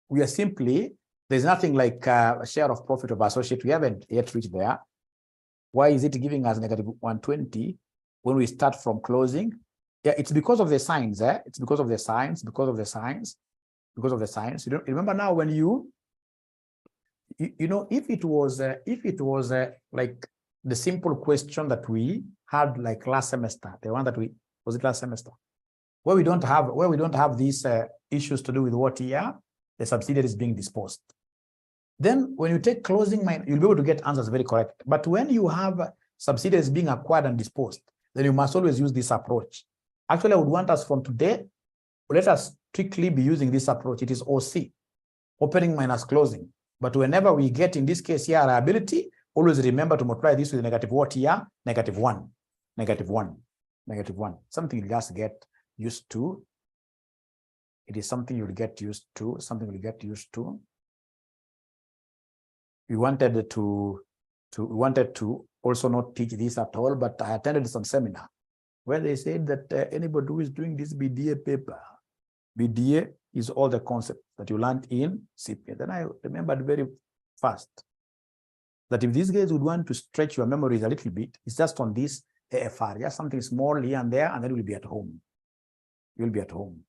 We are simply, there's nothing like a share of profit of associate. We haven't yet reached there. Why is it giving us negative 120 when we start from closing? Yeah, it's because of the signs. It's because of the signs, because of the signs. You don't remember now when you know, if it was like the simple question that we had like last semester, the one that was it last semester, where we don't have these issues to do with what year the subsidiary is being disposed. Then when you take closing, you'll be able to get answers very correct. But when you have subsidiaries being acquired and disposed, then you must always use this approach. Actually, I would want us from today, let us strictly be using this approach. It is OC, opening minus closing. But whenever we get, in this case here, liability, always remember to multiply this with negative what here? Negative 1. Something you just get used to. It is something you'll get used to, We wanted to also not teach this at all, but I attended some seminar where they said that anybody who is doing this BDA paper, BDA is all the concepts that you learned in CPA. Then I remembered very fast that if these guys would want to stretch your memories a little bit, it's just on this AFR, just something small here and there, and then you'll be at home. You'll be at home.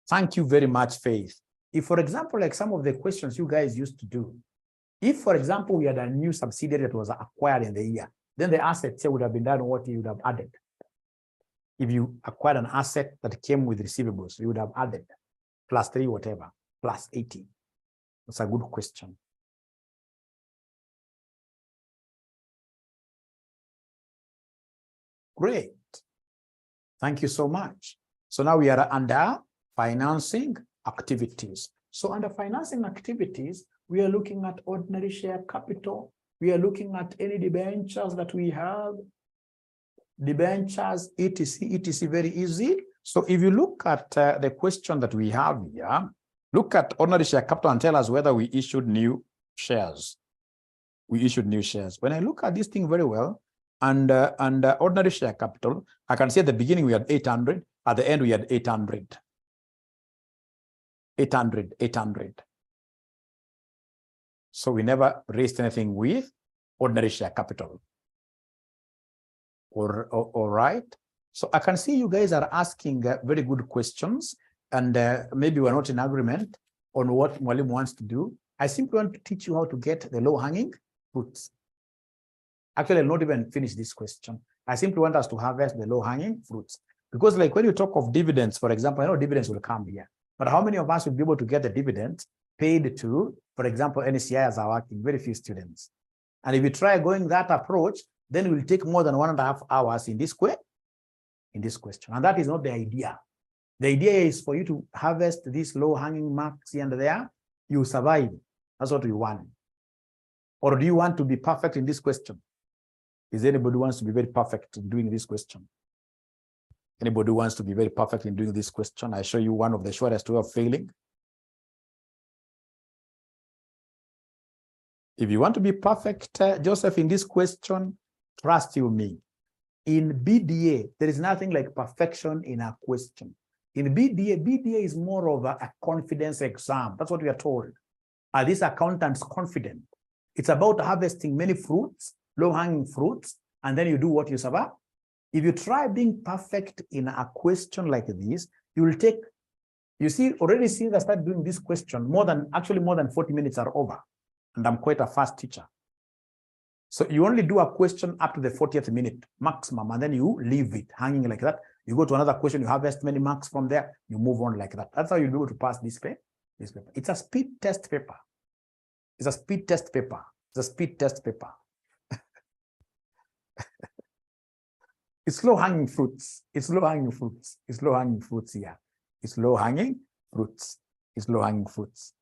Thank you very much, Faith. If, for example, like some of the questions you guys used to do, if, for example, we had a new subsidiary that was acquired in the year, then the assets would have been done what you would have added. If you acquired an asset that came with receivables, you would have added plus 3 whatever, plus 80. That's a good question. Great. Thank you so much. So now we are under financing activities. So under financing activities, we are looking at ordinary share capital. We are looking at any debentures that we have, debentures, etc., very easy. So if you look at the question that we have here, look at ordinary share capital and tell us whether we issued new shares. We issued new shares. When I look at this thing very well, and ordinary share capital, I can see at the beginning we had 800, at the end we had 800. 800. So we never raised anything with ordinary share capital. All right. So I can see you guys are asking very good questions, and maybe we're not in agreement on what Mwalimu wants to do. I simply want to teach you how to get the low-hanging fruits. Actually, I'll not even finish this question. I simply want us to harvest the low-hanging fruits. Because like when you talk of dividends, for example, I know dividends will come here. But how many of us will be able to get the dividends paid to, for example, NCIs are working, very few students. And if you try going that approach, then it will take more than 1.5 hours in this question. And that is not the idea. The idea is for you to harvest these low-hanging marks here and there. You survive. That's what we want. Or do you want to be perfect in this question? Is anybody who wants to be very perfect in doing this question? Anybody who wants to be very perfect in doing this question? I show you one of the surest way of failing. If you want to be perfect, Joseph, in this question, trust you me. In BDA, there is nothing like perfection in a question. In BDA is more of a confidence exam. That's what we are told. Are these accountants confident? It's about harvesting many fruits, low-hanging fruits, and then you do what you survive. If you try being perfect in a question like this, you will take, you see, already since I started doing this question, more than 40 minutes are over. And I'm quite a fast teacher. So you only do a question up to the 40th minute maximum, and then you leave it hanging like that. You go to another question, you harvest many marks from there, you move on like that. That's how you'll be able to pass this paper. It's a speed test paper. It's a speed test paper. It's a speed test paper. It's low-hanging fruits. It's low-hanging fruits. It's low-hanging fruits here. It's low-hanging fruits. It's low-hanging fruits.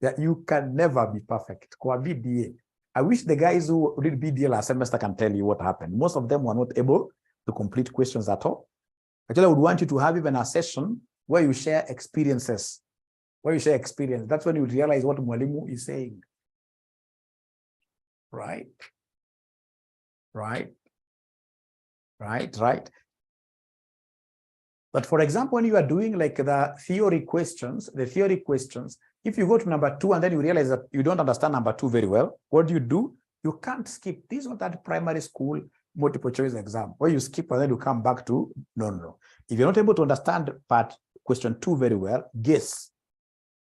Yeah, you can never be perfect. Kwa BDA. I wish the guys who did BDA last semester can tell you what happened. Most of them were not able to complete questions at all. Actually, I would want you to have even a session where you share experiences. Where you share experience. That's when you realize what Mwalimu is saying. Right? Right? Right? But for example, when you are doing like the theory questions, if you go to number 2 and then you realize that you don't understand number 2 very well, what do? You can't skip. This is not that primary school multiple choice exam where you skip and then you come back to no. If you're not able to understand question 2 very well, guess.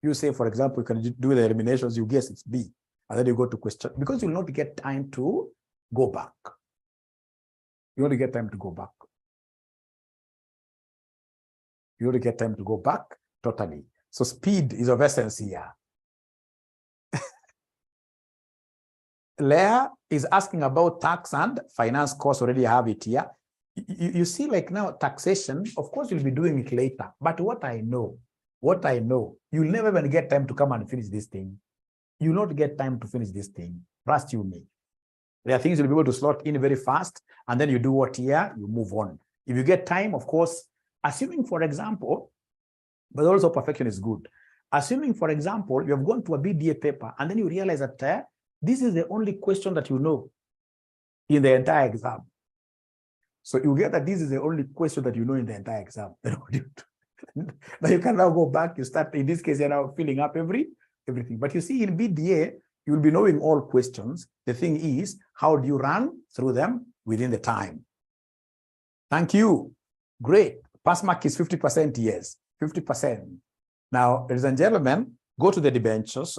You say, for example, you can do the eliminations, you guess it's B, and then you go to question, because you'll not get time to go back. You only get time to go back. You only get time to go back totally. So speed is of essence here. Leah is asking about tax and finance costs. Already have it here. You see, like now, taxation, of course, you'll be doing it later. But what I know, you'll never even get time to come and finish this thing. You'll not get time to finish this thing. Trust you me. There are things you'll be able to slot in very fast, and then you do what here, you move on. If you get time, of course, assuming, for example, but also perfection is good. Assuming, for example, you have gone to a BDA paper, and then you realize that this is the only question that you know in the entire exam. So you get that this is the only question that you know in the entire exam. Now you can now go back, you start, in this case, you're now filling up everything. But you see, in BDA, you'll be knowing all questions. The thing is, how do you run through them within the time? Thank you. Great. Pass mark is 50%, yes, 50%. Now, ladies and gentlemen, go to the debentures,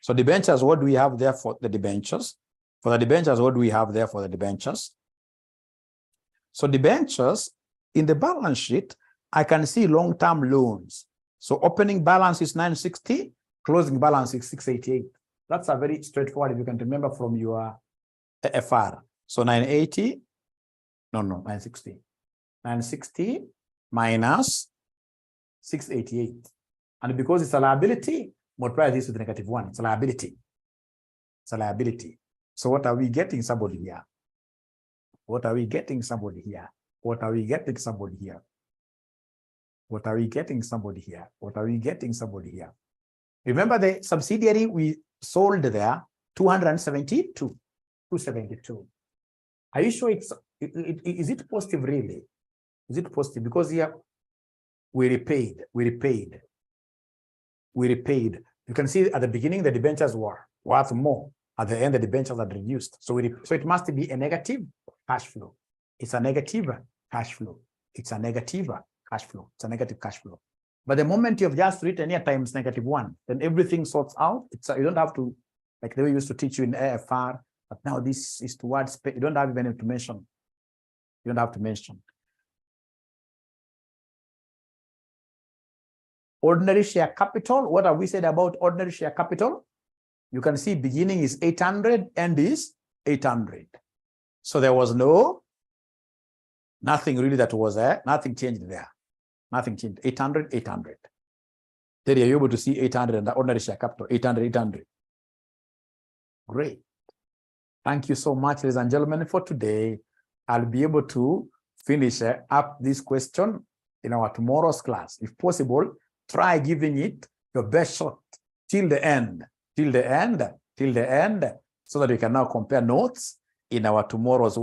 So debentures, what do we have there for the debentures? For the debentures, what do we have there for the debentures? So debentures, in the balance sheet, I can see long-term loans. So opening balance is 960, closing balance is 688. That's a very straightforward, if you can remember from your AFR. So 980, 960. 960 minus 688. And because it's a liability, multiply this with -1. It's a liability. It's a liability. So what are we getting somebody here? What are we getting somebody here? What are we getting somebody here? What are we getting somebody here? What are we getting somebody here? Remember the subsidiary we sold there, 272. 272. Are you sure is it positive really? Is it positive? Because here we repaid. You can see at the beginning the debentures were worth more. At the end, the debentures are reduced. So it must be a negative cash flow. It's a negative cash flow. It's a negative cash flow. It's a negative cash flow. But the moment you have just written here times -1, then everything sorts out. You don't have to, like they used to teach you in AFR, but now this is towards, you don't have even to mention. You don't have to mention. Ordinary share capital. What have we said about ordinary share capital? You can see beginning is 800, end is 800. So there was nothing really that was there. Nothing changed there. Nothing changed. 800, 800. Then you're able to see 800 and the ordinary share capital, 800, 800. Great. Thank you so much, ladies and gentlemen, for today. I'll be able to finish up this question in our tomorrow's class. If possible, try giving it your best shot till the end, so that we can now compare notes in our tomorrow's